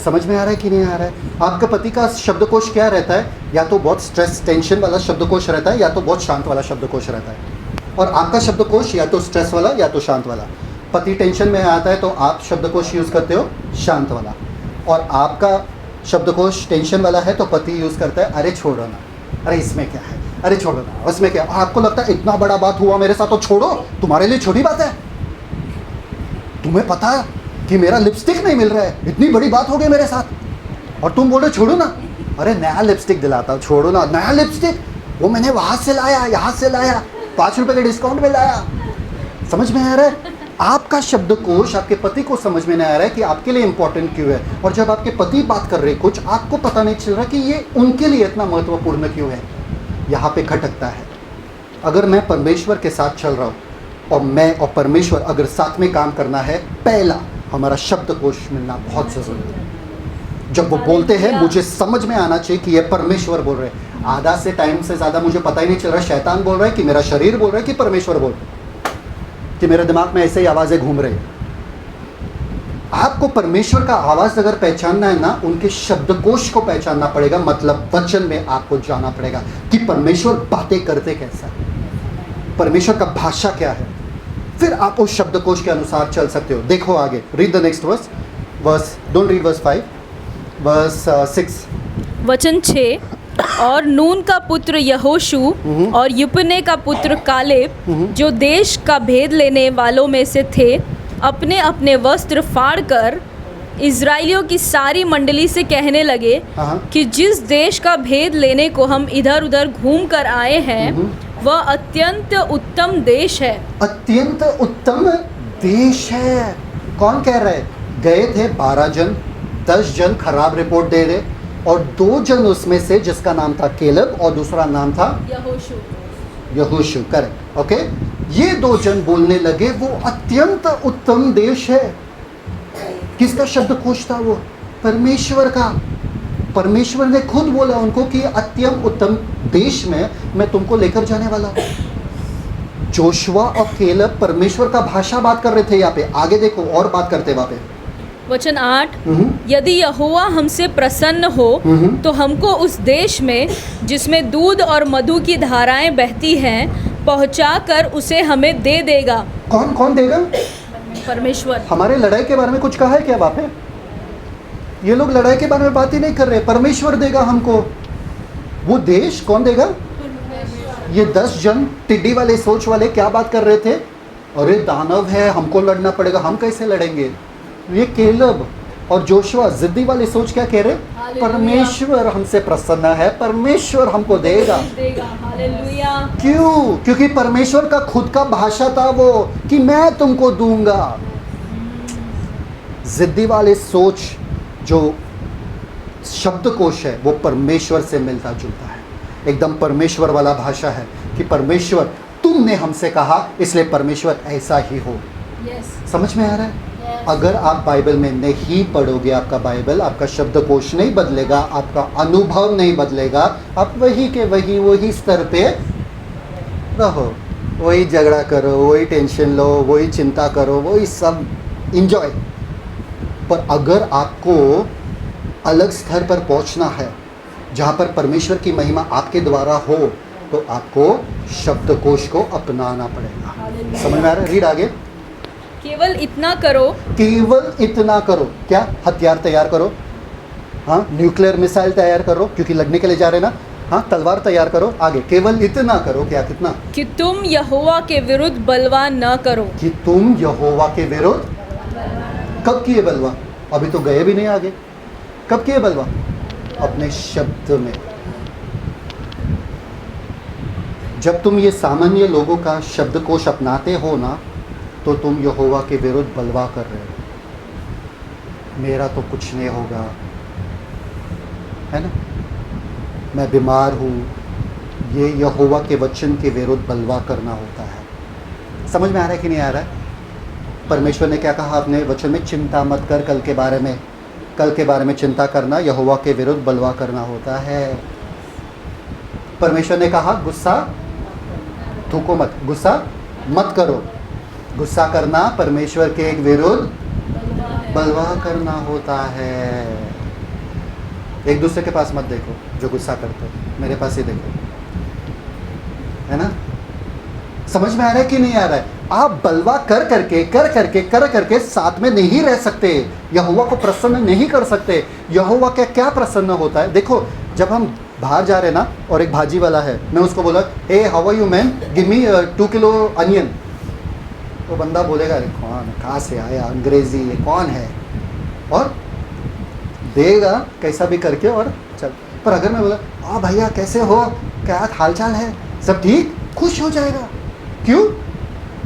S1: समझ में आ रहा है कि नहीं आ रहा है? आपका पति का शब्दकोश क्या रहता है? या तो बहुत स्ट्रेस टेंशन वाला शब्दकोश रहता है, या तो बहुत शांत वाला शब्दकोश रहता है। और आपका शब्दकोश या तो स्ट्रेस वाला या तो शांत वाला। पति टेंशन में आता है तो आप शब्दकोश यूज़ करते हो शांत वाला, और आपका शब्दकोश टेंशन वाला है तो पति यूज़ करता है अरे छोड़ो ना, अरे इसमें क्या है, अरे छोड़ो ना, उसमें क्या। आपको लगता है इतना बड़ा बात हुआ मेरे साथ तो छोड़ो, तुम्हारे लिए छोटी बात है। तुम्हें पता है कि मेरा लिपस्टिक नहीं मिल रहा है, इतनी बड़ी बात हो गई मेरे साथ, और तुम बोलो छोड़ो ना। अरे नया लिपस्टिक दिलाता हूँ, छोड़ो ना। नया लिपस्टिक वो मैंने वहाँ से लाया, यहाँ से लाया, 5 रुपए के डिस्काउंट में लाया। समझ में आ रहा है? आपका शब्दकोश आपके पति को समझ में नहीं आ रहा है कि आपके लिए इंपॉर्टेंट क्यों है, और जब आपके पति बात कर रहे कुछ, आपको पता नहीं चल रहा कि ये उनके लिए इतना महत्वपूर्ण क्यों है। यहाँ पे खटकता है। अगर मैं परमेश्वर के साथ चल रहा हूँ और मैं और परमेश्वर अगर साथ में काम करना है, पहला हमारा शब्दकोश मिलना बहुत ज़रूरी है। जब वो बोलते हैं मुझे समझ में आना चाहिए कि ये परमेश्वर बोल रहे हैं। आधा से टाइम से ज़्यादा मुझे पता ही नहीं चल रहा शैतान बोल रहा है कि मेरा शरीर बोल रहा है कि परमेश्वर बोल रहा है, कि मेरे दिमाग में ऐसे ही आवाज़ें घूम रही हैं। आपको परमेश्वर का आवाज़ अगर पहचानना है ना, उनके शब्दकोश को पहचानना पड़ेगा, मतलब वचन में आपको जाना पड़ेगा कि परमेश्वर बातें करते कैसा है, परमेश्वर का भाषा क्या है, फिर आप उस शब्दकोश के अनुसार चल सकते हो। देखो आगे, read the next verse, don't read verse 5, verse 6।
S2: वचन 6, और नून का पुत्र यहोशू और युपने का पुत्र कालेब, जो देश का भेद लेने वालों में से थे, अपने अपने वस्त्र फाड़कर इज़राइलियों की सारी मंडली से कहने लगे कि जिस देश का भेद लेने को हम इधर उधर घूम कर आए हैं, वह अत्यंत उत्तम देश है।
S1: अत्यंत उत्तम देश है। कौन कह रहे? गए थे 12 जन, 10 जन खराब रिपोर्ट दे रहे, और 2 जन उसमें से, जिसका नाम था केलब और दूसरा नाम था यहोशू, करेक्ट, ओके। ये 2 जन बोलने लगे वो अत्यंत उत्तम देश है। किसका शब्दकोश था वो? परमेश्वर का। परमेश्वर ने खुद बोला उनको कि अत्यंत उत्तम देश में मैं तुमको लेकर जाने वाला हूँ। जोशुआ और केलब परमेश्वर का भाषा बात कर रहे थे यहाँ पे। आगे देखो और बात करते वहाँ पे,
S2: वचन 8, यदि यहोवा हमसे प्रसन्न हो तो हमको उस देश में जिसमें दूध और मधु की धाराएं बहती हैं पहुंचाकर उसे हमें दे देगा।
S1: कौन कौन देगा?
S2: परमेश्वर।
S1: हमारे लड़ाई के बारे में कुछ कहा है क्या वहाँ पे? ये लोग लड़ाई के बारे में बात ही नहीं कर रहे। परमेश्वर देगा हमको वो देश। कौन देगा? ये 10 जन टिड्डी वाले सोच वाले क्या बात कर रहे थे? अरे दानव है, हमको लड़ना पड़ेगा, हम कैसे लड़ेंगे? ये केलब और जोशुआ जिद्दी वाले सोच क्या कह रहे? परमेश्वर हमसे प्रसन्न है, परमेश्वर हमको देगा।
S2: हालेलुया।
S1: क्यों? क्योंकि परमेश्वर का खुद का भाषा था वो कि मैं तुमको दूंगा। जिद्दी वाले सोच जो शब्दकोश है वो परमेश्वर से मिलता जुलता है, एकदम परमेश्वर वाला भाषा है कि परमेश्वर तुमने हमसे कहा इसलिए परमेश्वर ऐसा ही हो। समझ में आ रहा है? अगर आप बाइबल में नहीं पढ़ोगे, आपका बाइबल, आपका शब्दकोश नहीं बदलेगा, आपका अनुभव नहीं बदलेगा, आप वही के वही स्तर पे रहो, वही झगड़ा करो, वही टेंशन लो, वही चिंता करो, वही सब इंजॉय। पर अगर आपको अलग स्तर पर पहुंचना है जहाँ पर परमेश्वर की महिमा आपके द्वारा हो तो आपको शब्दकोश को अपनाना पड़ेगा। समझ में आ रहा है? रीड आगे।
S2: केवल इतना करो।
S1: केवल इतना करो। क्या? हथियार तैयार करो। हाँ, न्यूक्लियर मिसाइल तैयार करो क्योंकि लड़ने के लिए जा रहे ना। हाँ, तलवार तैयार करो। आगे केवल इतना करो। क्या? कितना?
S2: कि तुम यहोवा के विरुद्ध बलवा न करो।
S1: कि तुम यहोवा के विरुद्ध। कब किए बलवा? अभी तो गए भी नहीं आगे। कब किए बलवा? अपने शब्द में। जब तुम ये सामान्य लोगों का शब्दकोश अपनाते हो ना तो तुम यहोवा के विरुद्ध बलवा कर रहे हो। मेरा तो कुछ नहीं होगा, है ना, मैं बीमार हूँ। ये यहोवा के वचन के विरुद्ध बलवा करना होता है। समझ में आ रहा है कि नहीं आ रहा है? परमेश्वर ने क्या कहा अपने वचन में? चिंता मत कर कल के बारे में। कल के बारे में चिंता करना यहोवा के विरुद्ध बलवा करना होता है। परमेश्वर ने कहा गुस्सा थूको मत, गुस्सा मत करो। गुस्सा करना परमेश्वर के विरुद्ध बलवा करना होता है। एक दूसरे के पास मत देखो जो गुस्सा करते हो, मेरे पास ही देखो, है ना? समझ में आ रहा है कि नहीं आ रहा है? आप बलवा कर करके साथ में नहीं रह सकते, यहोवा को प्रसन्न नहीं कर सकते। यहोवा का क्या प्रसन्न होता है? देखो, जब हम बाहर जा रहे ना और एक भाजी वाला है, मैं उसको बोला hey how are you man, give me 2 kilo onion, तो बंदा बोलेगा अरे कौन, कहाँ से आया, अंग्रेजी, ये कौन है, और देगा कैसा भी करके और चल। पर अगर मैं बोला हाँ भैया कैसे हो, क्या हालचाल है, सब ठीक, खुश हो जाएगा। क्यों?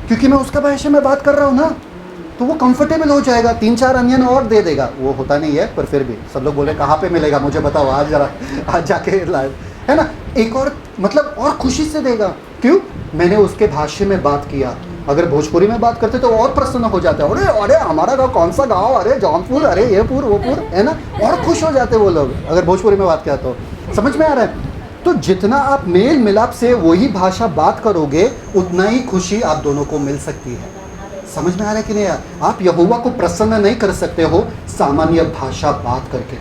S1: क्योंकि मैं उसका भाषा में बात कर रहा हूँ ना, तो वो कंफर्टेबल हो जाएगा, 3-4 अनियन और दे देगा। वो होता नहीं है पर फिर भी सब लोग बोले कहाँ पे मिलेगा मुझे बताओ, आज जरा आज जाके लाए, है ना, एक और मतलब और खुशी से देगा। क्यों? मैंने उसके भाषा में बात किया। अगर भोजपुरी में बात करते तो और प्रसन्न हो जाते, अरे अरे हमारा गाँव कौन सा गाँव, अरे जौनपुर, अरे ये पुर वो पुर, है ना, और खुश हो जाते वो लोग अगर भोजपुरी में बात किया तो। समझ में आ रहा है? तो जितना आप मेल मिलाप से वही भाषा बात करोगे उतना ही खुशी आप दोनों को मिल सकती है। समझ में आ रहा है कि नहीं? आप यहोवा को प्रसन्न नहीं कर सकते हो सामान्य भाषा बात करके,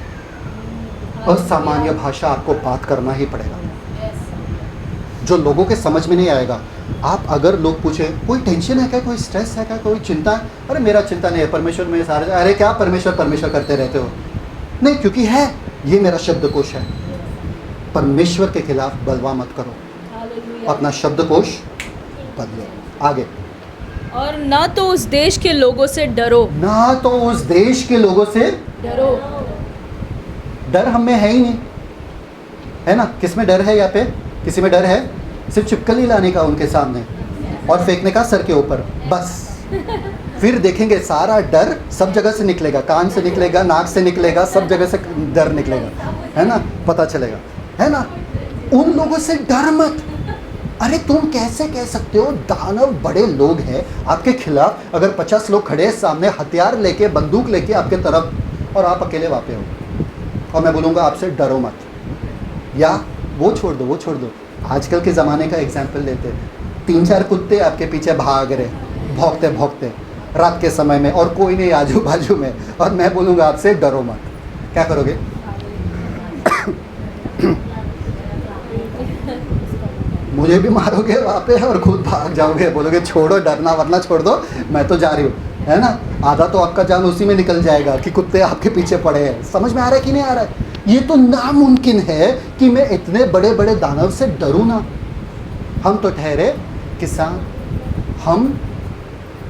S1: असामान्य भाषा आपको बात करना ही पड़ेगा, जो लोगों के समझ में नहीं आएगा। आप अगर लोग पूछे कोई टेंशन है क्या, कोई स्ट्रेस है क्या, कोई चिंता है, अरे मेरा चिंता नहीं है, परमेश्वर मेरे सारे, अरे क्या परमेश्वर परमेश्वर करते रहते हो, नहीं, क्योंकि है ये मेरा शब्दकोश है। परमेश्वर के खिलाफ बलवा मत करो, अपना शब्दकोश बदलो। आगे।
S2: और ना तो उस देश के लोगों से डरो,
S1: ना तो उस देश के लोगों से
S2: डरो।
S1: डर हम में है ही नहीं, है ना? किस में डर है? यहाँ पे किसी में डर है? सिर्फ चिपकली लाने का उनके सामने और फेंकने का सर के ऊपर, बस। फिर देखेंगे सारा डर सब जगह से निकलेगा, कान से निकलेगा, नाक से निकलेगा, सब जगह से डर निकलेगा, है ना, पता चलेगा, है ना? उन लोगों से डर मत। अरे तुम कैसे कह सकते हो, दानव बड़े लोग हैं आपके खिलाफ, अगर 50 लोग खड़े हैं सामने हथियार लेके, बंदूक लेके आपके तरफ, और आप अकेले वहाँ पे हो, और मैं बोलूँगा आपसे डरो मत, या वो छोड़ दो, वो छोड़ दो। आजकल के ज़माने का एग्जाम्पल लेते हैं, 3-4 कुत्ते आपके पीछे भाग रहे, भौंकते भौंकते, रात के समय में और कोई नहीं आजू बाजू में, और मैं बोलूँगा आपसे डरो मत, क्या करोगे? मुझे भी मारोगे वहाँ पे और खुद भाग जाओगे, बोलोगे छोड़ो डरना वरना छोड़ दो, मैं तो जा रही हूँ, है ना? आधा तो आपका जान उसी में निकल जाएगा कि कुत्ते आपके पीछे पड़े हैं। समझ में आ रहा है कि नहीं आ रहा है? ये तो नामुमकिन है कि मैं इतने बड़े बड़े दानव से डरूँ ना। हम तो ठहरे किसान, हम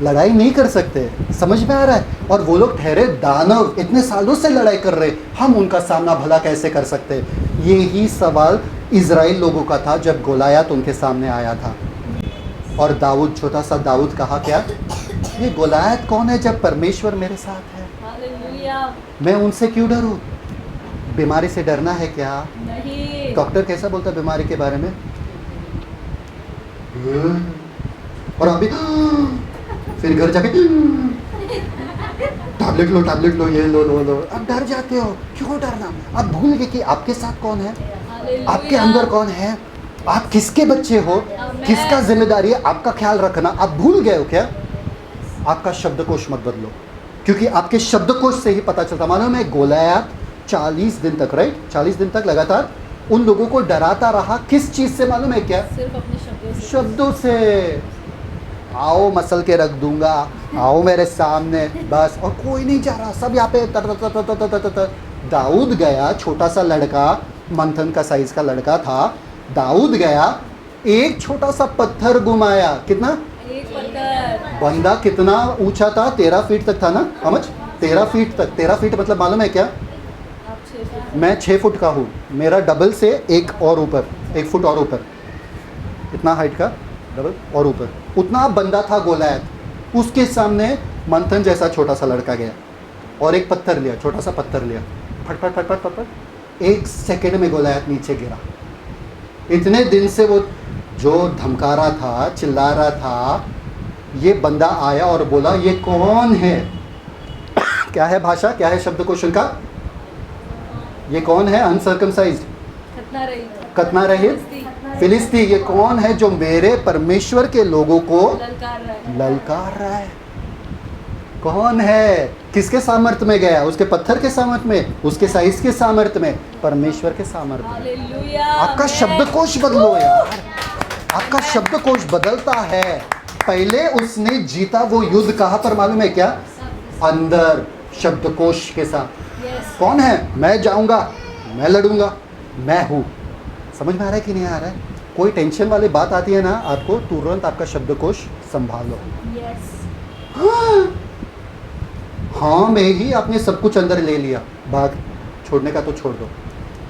S1: लड़ाई नहीं कर सकते, समझ में आ रहा है? और वो लोग ठहरे दानव, इतने सालों से लड़ाई कर रहे, हम उनका सामना भला कैसे कर सकते? यही सवाल इज़राइल लोगों का था जब गोलायात उनके सामने आया था। और दाऊद, छोटा सा दाऊद कहा क्या, ये गोलायात कौन है जब परमेश्वर मेरे साथ है?
S2: हालेलुया।
S1: मैं उनसे क्यों डरूं? बीमारी से डरना है क्या?
S2: नहीं।
S1: डॉक्टर कैसा बोलता है बीमारी के बारे में? और अभी फिर घर जाके टैबलेट लो, ये लो। अब डर जाते हो, क्यों डरना? अब भूल गए कि आपके साथ कौन है, आपके अंदर कौन है, आप किसके बच्चे हो, किसका जिम्मेदारी है आपका ख्याल रखना। आप भूल गए हो क्या? आपका शब्दकोश मत बदलो, क्योंकि आपके शब्दकोश से ही पता चलता। मालूम है गोलायात 40 दिन तक, राइट, 40 दिन तक लगातार उन लोगों को डराता रहा। किस चीज़ से मालूम है क्या?
S2: सिर्फ अपने
S1: शब्दों से। आओ मसल के रख दूंगा, आओ मेरे सामने, बस, और कोई नहीं जा रहा, सब यहाँ पे तर। दाऊद गया, छोटा सा लड़का, मंथन का साइज का लड़का था। दाऊद गया, एक छोटा सा पत्थर घुमाया, कितना?
S2: एक पत्थर।
S1: बंदा कितना ऊंचा था? 13 फीट तक था ना, समझ? 13 फीट तक। 13 फीट मतलब मालूम है क्या? मैं 6 फुट का हूँ, मेरा डबल से एक और ऊपर, 1 फुट और ऊपर, इतना हाइट का डबल और ऊपर, उतना बंदा था गोलायात। उसके सामने मंथन जैसा छोटा सा लड़का गया और एक पत्थर लिया, छोटा सा पत्थर लिया, फट, 1 सेकेंड में गोलायात नीचे गिरा। इतने दिन से वो जो धमका रहा था, चिल्ला रहा था, ये बंदा आया और बोला ये कौन है? क्या है भाषा, क्या है शब्दकोश का? ये कौन है? अनसर्कमसाइज्ड, खतना रहित फिलिस्ती। ये कौन है जो मेरे परमेश्वर के लोगों को ललकार रहा है? कौन है? किसके सामर्थ्य में गया? उसके पत्थर के सामर्थ्य में, उसके साइज के सामर्थ्य में, परमेश्वर के सामर्थ्य में।
S2: हालेलुया।
S1: आपका शब्दकोश बदलो यार, आपका शब्दकोश बदलता है। पहले उसने जीता वो युद्ध कहाँ पर मालूम है क्या? अंदर, शब्दकोश के साथ। कौन है? मैं जाऊंगा, मैं लड़ूंगा, मैं हूँ। समझ में आ रहा है कि नहीं आ रहा है? कोई टेंशन वाली बात आती है ना आपको, तुरंत आपका शब्दकोश संभालो। हाँ में ही आपने सब कुछ अंदर ले लिया, भाग छोड़ने का तो छोड़ दो।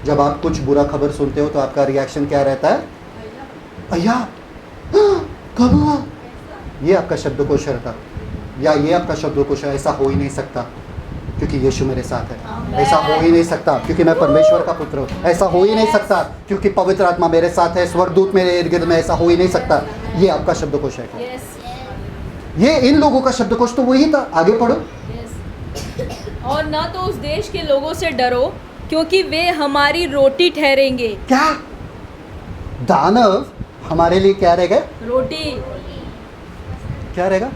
S1: जब आप कुछ बुरा खबर सुनते हो तो आपका रिएक्शन क्या रहता है? अय्या, कब हुआ? ये आपका शब्दकोश रहता, या ये आपका शब्दकोश है, ऐसा हो ही नहीं सकता क्योंकि यीशु मेरे साथ है। ऐसा हो ही नहीं सकता क्योंकि मैं परमेश्वर का पुत्र हूँ। ऐसा हो ही नहीं सकता क्योंकि पवित्र आत्मा मेरे साथ है, स्वर्गदूत मेरे इर्द गिर्द में। ऐसा हो ही नहीं सकता। ये आपका शब्दकोश है। ये इन लोगों का शब्दकोश तो वही था। आगे पढ़ो।
S2: और ना तो उस देश के लोगों से डरो क्योंकि वे हमारी रोटी ठहरेंगे।
S1: क्या? दानव हमारे लिए क्या रहेगा?
S2: रोटी।
S1: क्या रहेगा?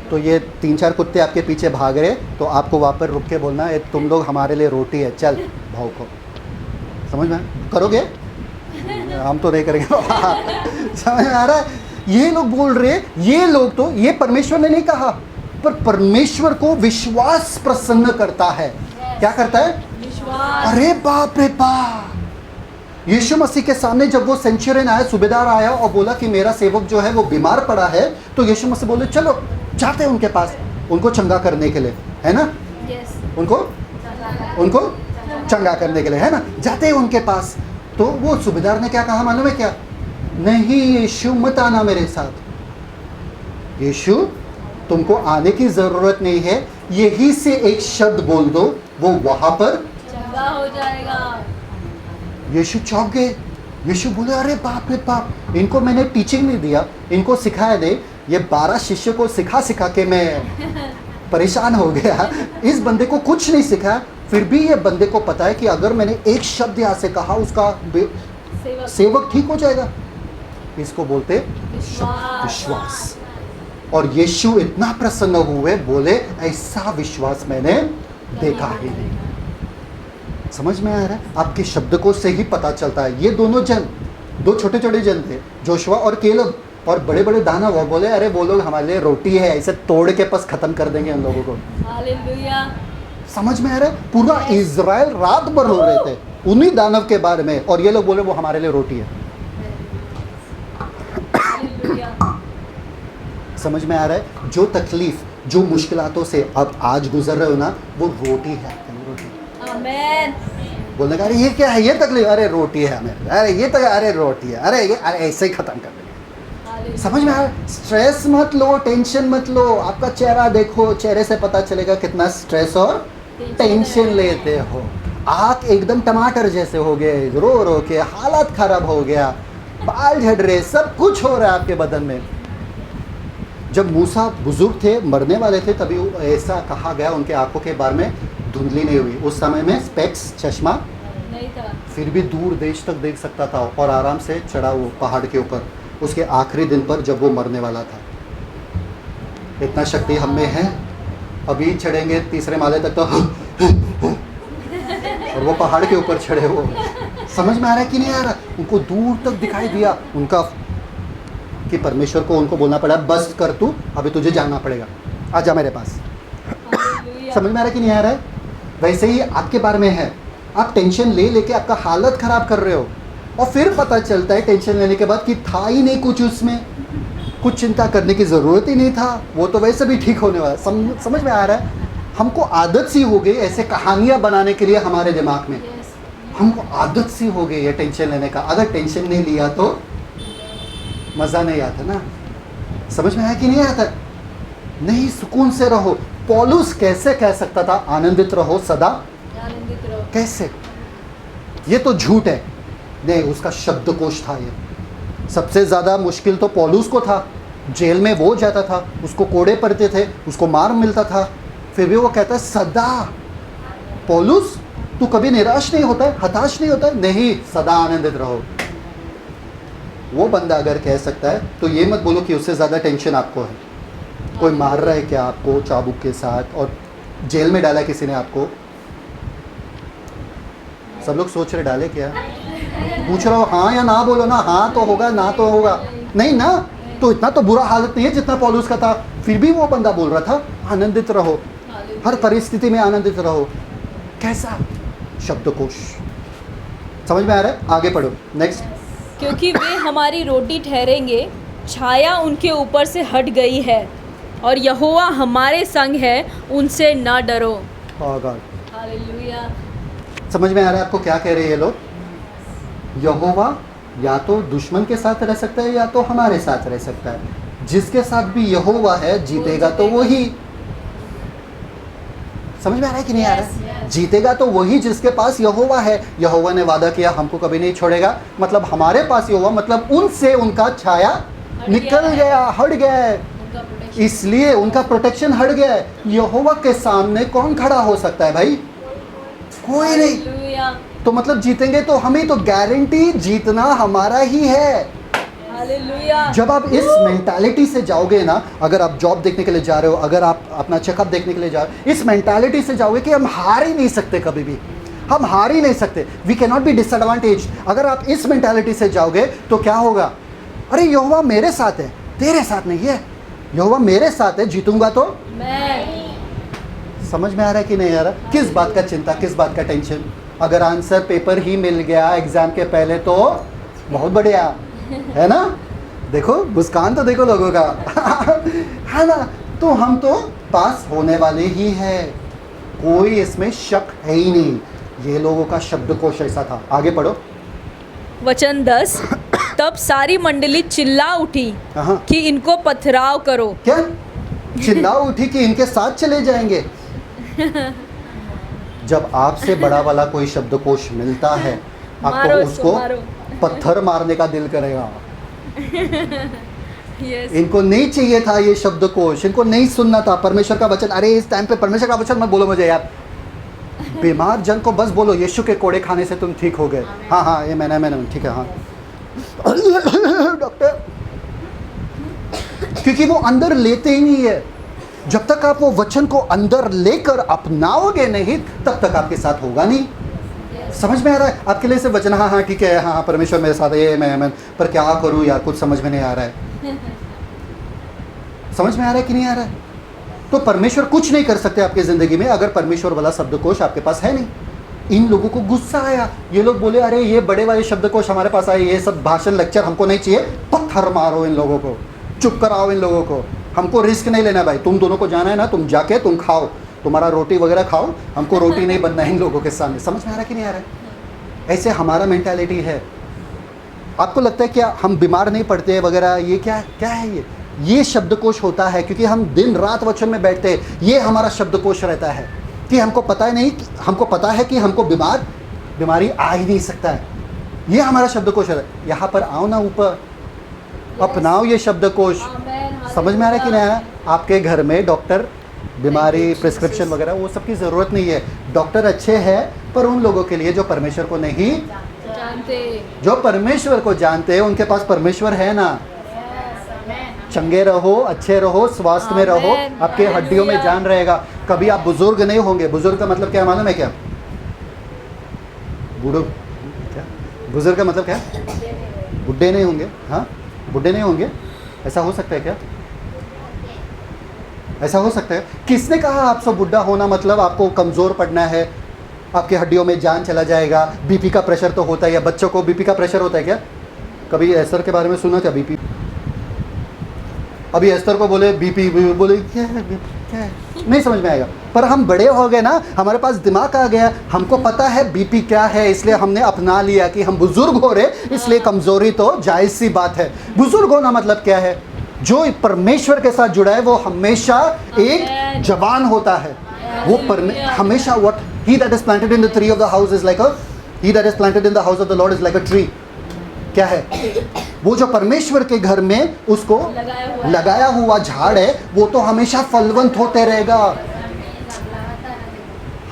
S1: तो ये 3-4 कुत्ते आपके पीछे भाग रहे, तो आपको वहाँ पर रुक के बोलना है तुम लोग हमारे लिए रोटी है, चल भौंको। समझ में करोगे? हम तो नहीं करेंगे। समझ में आ रहा है? ये लोग बोल रहे, ये लोग तो, ये परमेश्वर ने नहीं कहा, पर परमेश्वर को विश्वास प्रसन्न करता है। क्या करता है? विश्वास। अरे बाप रे बाप! यीशु मसीह के सामने जब वो सेंचुरियन आया, सूबेदार आया और बोला कि मेरा सेवक जो है वो बीमार पड़ा है, तो यीशु मसीह बोले चलो जाते हैं उनके पास, उनको चंगा करने के लिए, है ना? उनको चंगा करने के लिए, है ना? जाते हैं उनके पास। तो वो सूबेदार ने क्या कहा मालूम है क्या? नहीं यीशु मत आना मेरे साथ, यीशु तुमको आने की जरूरत नहीं है, यही से एक शब्द बोल दो, वो वहां पर
S2: चंगा हो जाएगा।
S1: यीशु चौंक गए। यीशु बोले अरे बाप रे बाप, इनको मैंने टीचिंग नहीं दिया, इनको सिखाया नहीं। ये 12 शिष्य को सिखा के मैं परेशान हो गया, इस बंदे को कुछ नहीं सिखाया। फिर भी ये बंदे को पता है कि अगर मैंने एक शब्द यहाँ से कहा उसका सेवक ठीक हो जाएगा। इसको बोलते विश्वास। और यीशु इतना प्रसन्न हुए, बोले ऐसा विश्वास मैंने देखा ही नहीं। समझ में आ रहा है? आपके शब्दकोश से ही पता चलता है। ये दोनों जन, दो छोटे छोटे जन थे, जोशुआ और केलब, और बड़े बड़े दानव, वो बोले अरे वो लोग हमारे लिए रोटी है, ऐसे तोड़ के बस खत्म कर देंगे उन लोगों को।
S2: हालेलुया।
S1: समझ में आ रहा है? पूरा इज़राइल रात भर रो रहे थे उन्हीं दानव के बारे में, और ये लोग बोले वो हमारे लिए रोटी है। समझ में आ रहा है? जो तकलीफ, जो मुश्किलातों से अब आज गुजर रहे हो ना, वो रोटी है। रोटी।
S2: आमीन।
S1: बोलने का अरे ये क्या है, ये तकलीफ, अरे रोटी है हमें, अरे ये तक, अरे रोटी है, अरे ये, अरे ऐसे ही खत्म कर देंगे। समझ में आ रहा है? स्ट्रेस मत लो, टेंशन मत लो। आपका चेहरा देखो, चेहरे से पता चलेगा कितना स्ट्रेस और टेंशन लेते हो। आँख एकदम टमाटर जैसे हो गए, रो रो के हालत खराब हो गया, बाल झड़ रहे, सब कुछ हो रहा है आपके बदन में। जब मूसा बुजुर्ग थे, मरने वाले थे, तभी ऐसा कहा गया उनके आंखों के बारे में धुंधली नहीं हुई। उस समय में स्पेक्स, चश्मा
S2: नहीं था,
S1: फिर भी दूर देश तक देख सकता था, और आराम से चढ़ा वो पहाड़ के ऊपर उसके आखिरी दिन पर जब वो मरने वाला था। इतना शक्ति हम में है। अभी चढ़ेंगे तीसरे माले तक तो और वो पहाड़ के ऊपर चढ़े वो। समझ में आ रहा है कि नहीं आ रहा? उनको दूर तक दिखाई दिया उनका, कि परमेश्वर को उनको बोलना पड़ा बस कर तू, अभी तुझे जाना पड़ेगा, आजा मेरे पास। समझ में आ रहा है कि नहीं आ रहा है? वैसे ही आपके बारे में है। आप टेंशन ले लेके आपका हालत खराब कर रहे हो, और फिर पता चलता है टेंशन लेने के बाद कि था ही नहीं कुछ उसमें, कुछ चिंता करने की ज़रूरत ही नहीं था, वो तो वैसे भी ठीक होने वाला। समझ में आ रहा है? हमको आदत सी हो गई ऐसे कहानियाँ बनाने के लिए हमारे दिमाग में, हमको आदत सी हो गई है टेंशन लेने का। अगर टेंशन नहीं लिया तो मज़ा नहीं आता ना। समझ में आया कि नहीं आता? नहीं, सुकून से रहो। पौलुस कैसे कह सकता था आनंदित रहो सदा?
S2: आनंदित रहो।
S1: कैसे? ये तो झूठ है। नहीं, उसका शब्दकोश था ये। सबसे ज़्यादा मुश्किल तो पौलुस को था। जेल में वो जाता था, उसको कोड़े पड़ते थे, उसको मार मिलता था, फिर भी वो कहता है सदा। पौलुस तू कभी निराश नहीं होता है, हताश नहीं होता है? नहीं, सदा आनंदित रहो। वो बंदा अगर कह सकता है तो ये मत बोलो कि उससे ज़्यादा टेंशन आपको है। कोई मार रहा है क्या आपको चाबुक के साथ, और जेल में डाला किसी ने आपको? सब लोग सोच रहे डाले क्या? पूछ रहा हो हाँ या ना, बोलो ना। हाँ तो होगा, ना तो होगा। नहीं ना, तो इतना तो बुरा हालत नहीं है जितना पौलुस का था। फिर भी वो बंदा बोल रहा था आनंदित रहो, हर परिस्थिति में आनंदित रहो। कैसा शब्दकोश! समझ में आ रहा है? आगे पढ़ो, नेक्स्ट।
S2: क्योंकि वे हमारी रोटी ठहरेंगे, छाया उनके ऊपर से हट गई है, और यहोवा हमारे संग है, उनसे न डरो।
S1: God,
S2: hallelujah.
S1: समझ में आ रहा है आपको क्या कह रहे हैं ये लोग? यहोवा या तो दुश्मन के साथ रह सकता है या तो हमारे साथ रह सकता है। जिसके साथ भी यहोवा है जीतेगा तो वही। समझ में आ रहा है कि नहीं आ रहा है? जीतेगा तो वही जिसके पास यहोवा है। यहोवा ने वादा किया हमको कभी नहीं छोड़ेगा, मतलब हमारे पास यहोवा, मतलब उनसे उनका छाया निकल गया, हट गया है, इसलिए उनका प्रोटेक्शन हट गया है। यहोवा के सामने कौन खड़ा हो सकता है भाई? कोई नहीं।
S2: हालेलुया।
S1: तो मतलब जीतेंगे तो हमें, तो गारंटी जीतना हमारा ही है।
S2: हालेलुया।
S1: जब आप इस मेंटालिटी से जाओगे ना, अगर आप जॉब देखने के लिए जा रहे हो, अगर आप अपना चेकअप देखने के लिए जा रहे हो, इस मेंटालिटी से जाओगे कि हम हार ही नहीं सकते, कभी भी हम हार ही नहीं सकते, we can not be disadvantage. अगर आप इस मेंटालिटी से जाओगे तो क्या होगा? अरे यहोवा मेरे साथ है, तेरे साथ नहीं है। यहोवा मेरे साथ है, जीतूंगा तो मैं। समझ में आ रहा है कि नहीं आ रहा? किस बात का चिंता, किस बात का टेंशन? अगर आंसर पेपर ही मिल गया एग्जाम के पहले तो बहुत बढ़िया है ना। देखो मुस्कान तो देखो लोगों का है ना। तो हम तो पास होने वाले ही हैं, कोई इसमें शक है ही नहीं। ये लोगों का शब्दकोश ऐसा था। आगे पढ़ो।
S2: वचन 10। तब सारी मंडली चिल्ला उठी
S1: हाँ,
S2: कि इनको पथराव करो।
S1: क्या चिल्ला उठी कि इनके साथ चले जाएंगे? जब आपसे बड़ा वाला कोई शब्दकोश मिलता है, आपको
S2: मारो
S1: उसको
S2: मारो।
S1: पत्थर मारने का दिल करेगा।
S2: यस।
S1: इनको नहीं चाहिए था ये शब्दकोश, इनको नहीं सुनना था परमेश्वर का वचन। अरे इस टाइम पे परमेश्वर का वचन मत बोलो मुझे यार। बीमार जन को बस बोलो यीशु के कोड़े खाने से तुम ठीक हो गए। हाँ हाँ, ये मैंने ठीक है। हाँ डॉक्टर क्योंकि वो अंदर लेते ही नहीं है। जब तक आप वो वचन को अंदर लेकर अपनाओगे नहीं, तब तक आपके साथ होगा नहीं। समझ में आ रहा है? आपके लिए सिर्फ वचन, हाँ हाँ ठीक है, हाँ परमेश्वर मेरे साथ है, ये मैं पर क्या करूँ यार, कुछ समझ में नहीं आ रहा है। समझ में आ रहा है कि नहीं आ रहा है? तो परमेश्वर कुछ नहीं कर सकते आपकी ज़िंदगी में अगर परमेश्वर वाला शब्दकोश आपके पास है नहीं। इन लोगों को गुस्सा आया, ये लोग बोले अरे ये बड़े वाले शब्दकोश हमारे पास आए, ये सब भाषण लेक्चर हमको नहीं चाहिए, पत्थर मारो इन लोगों को, चुप कराओ इन लोगों को, हमको रिस्क नहीं लेना भाई, तुम दोनों को जाना है ना, तुम जाके तुम खाओ, तुम्हारा रोटी वगैरह खाओ, हमको रोटी नहीं बनना है इन लोगों के सामने। समझ में आ रहा है कि नहीं आ रहा है? ऐसे हमारा मेंटालिटी है। आपको लगता है क्या हम बीमार नहीं पड़ते वगैरह, ये क्या है? ये शब्दकोश होता है क्योंकि हम दिन रात वचन में बैठते हैं। ये हमारा शब्दकोश रहता है कि हमको पता है कि हमको बीमारी आ ही नहीं सकता है। ये हमारा शब्दकोश है। यहाँ पर आओ ना ऊपर, अपनाओ ये शब्दकोश। समझ में आ रहा है कि नहीं? आपके घर में डॉक्टर बीमारी प्रिस्क्रिप्शन वगैरह वो सब की ज़रूरत नहीं है। डॉक्टर अच्छे हैं पर उन लोगों के लिए जो परमेश्वर को नहीं जानते, जो परमेश्वर को जानते हैं, उनके पास परमेश्वर है ना। चंगे रहो, अच्छे रहो, स्वास्थ्य में रहो, आपके हड्डियों में जान रहेगा। कभी आप बुजुर्ग नहीं होंगे। बुजुर्ग का मतलब क्या मालूम है क्या? बूढ़ो क्या? बुजुर्ग का मतलब क्या? बुढ़े नहीं होंगे। हाँ, बुढ़े नहीं होंगे। ऐसा हो सकता है क्या? ऐसा हो सकता है? किसने कहा आप सब बुढ़ा होना मतलब आपको कमज़ोर पड़ना है, आपके हड्डियों में जान चला जाएगा? बीपी का प्रेशर तो होता है, या बच्चों को बीपी का प्रेशर होता है क्या? कभी एस्तर के बारे में सुना क्या? बीपी, अभी एस्तर को बोले बीपी, बोले क्या है नहीं समझ में आएगा। पर हम बड़े हो गए ना, हमारे पास दिमाग आ गया, हमको पता है बीपी क्या है, इसलिए हमने अपना लिया कि हम बुजुर्ग हो रहे, इसलिए कमज़ोरी तो जायज़ सी बात है। बुजुर्ग होना मतलब क्या है? जो परमेश्वर के साथ जुड़ा है वो हमेशा एक जवान होता है। वो हमेशा he that is planted in the tree of the house is like a he that is planted in the house of the Lord is like a tree। क्या है वो? जो परमेश्वर के घर में उसको लगाया हुआ झाड़ है, वो तो हमेशा फलवंत होते रहेगा,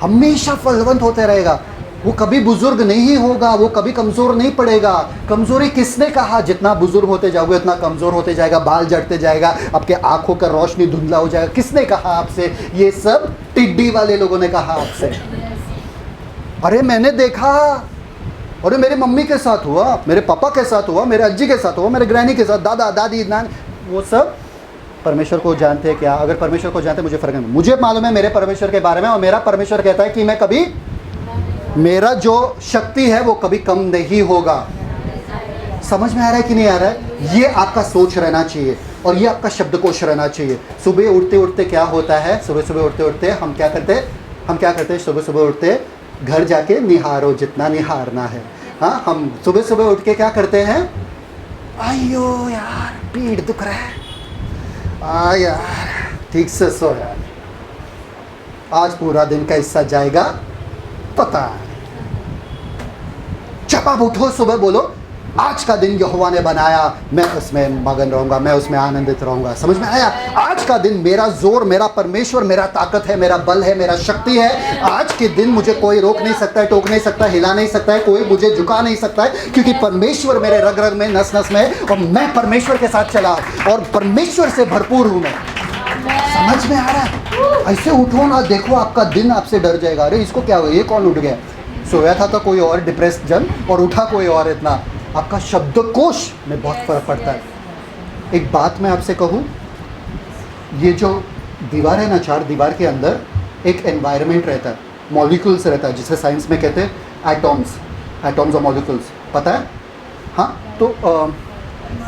S1: हमेशा फलवंत होते रहेगा। वो कभी बुजुर्ग नहीं होगा, वो कभी कमज़ोर नहीं पड़ेगा। कमज़ोरी किसने कहा? जितना बुजुर्ग होते जाओगे उतना कमज़ोर होते जाएगा, बाल झड़ते जाएगा, आपके आंखों का रोशनी धुंधला हो जाएगा। किसने कहा आपसे? ये सब टिड्डी वाले लोगों ने कहा आपसे। अरे मैंने देखा, अरे मेरी मम्मी के साथ हुआ, मेरे पापा के साथ हुआ, मेरे अज्जी के साथ हुआ, मेरे ग्रैनी के साथ, दादा दादी नान, वो सब परमेश्वर को जानते हैं क्या? अगर परमेश्वर को जानते मुझे फ़र्क नहीं। मुझे मालूम है मेरे परमेश्वर के बारे में, और मेरा परमेश्वर कहता है कि मैं कभी, मेरा जो शक्ति है वो कभी कम नहीं होगा। समझ में आ रहा है कि नहीं आ रहा है? ये आपका सोच रहना चाहिए और ये आपका शब्दकोश रहना चाहिए। सुबह उठते उठते क्या होता है? सुबह उठते उठते हम क्या करते हैं? सुबह उठते घर जाके निहारो जितना निहारना है। हाँ, हम सुबह उठ के क्या करते हैं? आयो यार पीठ दुख रहा है, यार ठीक से सो यार, आज पूरा दिन कैसा जाएगा पता है। जब आप उठो सुबह बोलो आज का दिन यहोवा ने बनाया, मैं उसमें मगन रहूंगा, मैं उसमें आनंदित रहूंगा। समझ में आया? आज का दिन मेरा जोर, मेरा परमेश्वर, मेरा ताकत है, मेरा बल है, मेरा शक्ति है। आज के दिन मुझे कोई रोक नहीं सकता है, टोक नहीं सकता है, हिला नहीं सकता है, कोई मुझे झुका नहीं सकता है, क्योंकि परमेश्वर मेरे रग रग में, नस नस में, और मैं परमेश्वर के साथ चला और परमेश्वर से भरपूर हूँ मैं। समझ में आ रहा है? ऐसे उठो ना, देखो आपका दिन आपसे डर जाएगा। अरे इसको क्या हुआ, ये कौन उठ गया? सोया था तो कोई और डिप्रेस्ड जन और उठा कोई और। इतना आपका शब्दकोश में बहुत फर्क पड़ता है। एक बात मैं आपसे कहूँ, ये जो दीवार है ना, 4 दीवार के अंदर एक एनवायरनमेंट रहता है, मॉलिक्यूल्स रहता है, जिसे साइंस में कहते हैं एटॉम्स और मॉलिक्यूल्स। पता है? हाँ, तो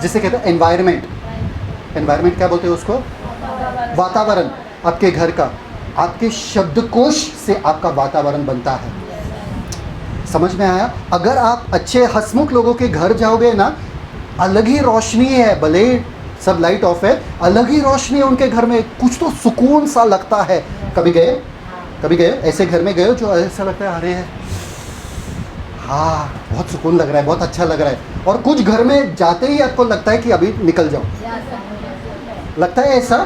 S1: जिसे कहते हैं एनवायरनमेंट क्या बोलते हैं उसको? वातावरण। आपके घर का, आपके शब्दकोश से आपका वातावरण बनता है। समझ में आया? अगर आप अच्छे हंसमुख लोगों के घर जाओगे ना, अलग ही रोशनी है, भले सब लाइट ऑफ है, अलग ही रोशनी है उनके घर में, कुछ तो सुकून सा लगता है। कभी गए ऐसे घर में गए जो ऐसा लगता है अरे हाँ बहुत सुकून लग रहा है, बहुत अच्छा लग रहा है। और कुछ घर में जाते ही आपको लगता है कि अभी निकल जाओ। लगता है ऐसा?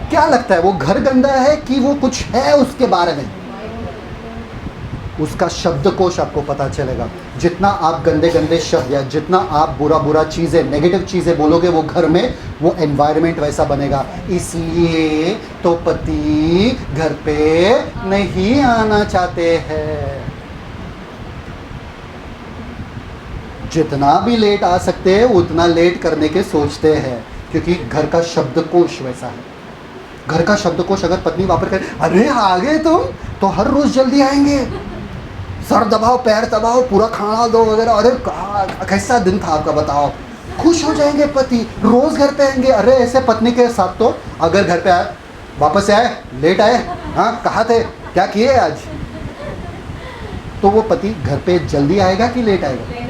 S1: क्या लगता है? वो घर गंदा है कि वो कुछ है उसके बारे में? उसका शब्दकोश आपको पता चलेगा। जितना आप गंदे गंदे शब्द या जितना आप बुरा बुरा चीज़ें, नेगेटिव चीज़ें बोलोगे, वो घर में वो एनवायरनमेंट वैसा बनेगा। इसलिए तो पति घर पे नहीं आना चाहते हैं। जितना भी लेट आ सकते हैं उतना लेट करने के सोचते हैं, क्योंकि घर का शब्दकोश वैसा है। घर का शब्दकोश अगर पत्नी वापर करे, अरे आ गए तुम तो हर रोज जल्दी आएंगे, सर दबाओ, पैर दबाओ, पूरा खाना दो वगैरह, अरे कैसा दिन था आपका बताओ, खुश हो जाएंगे पति, रोज घर पे आएंगे। अरे ऐसे पत्नी के साथ तो अगर घर पे आए, वापस आए, लेट आए, हाँ कहाँ थे, क्या किए आज, तो वो पति घर पे जल्दी आएगा कि लेट आएगा?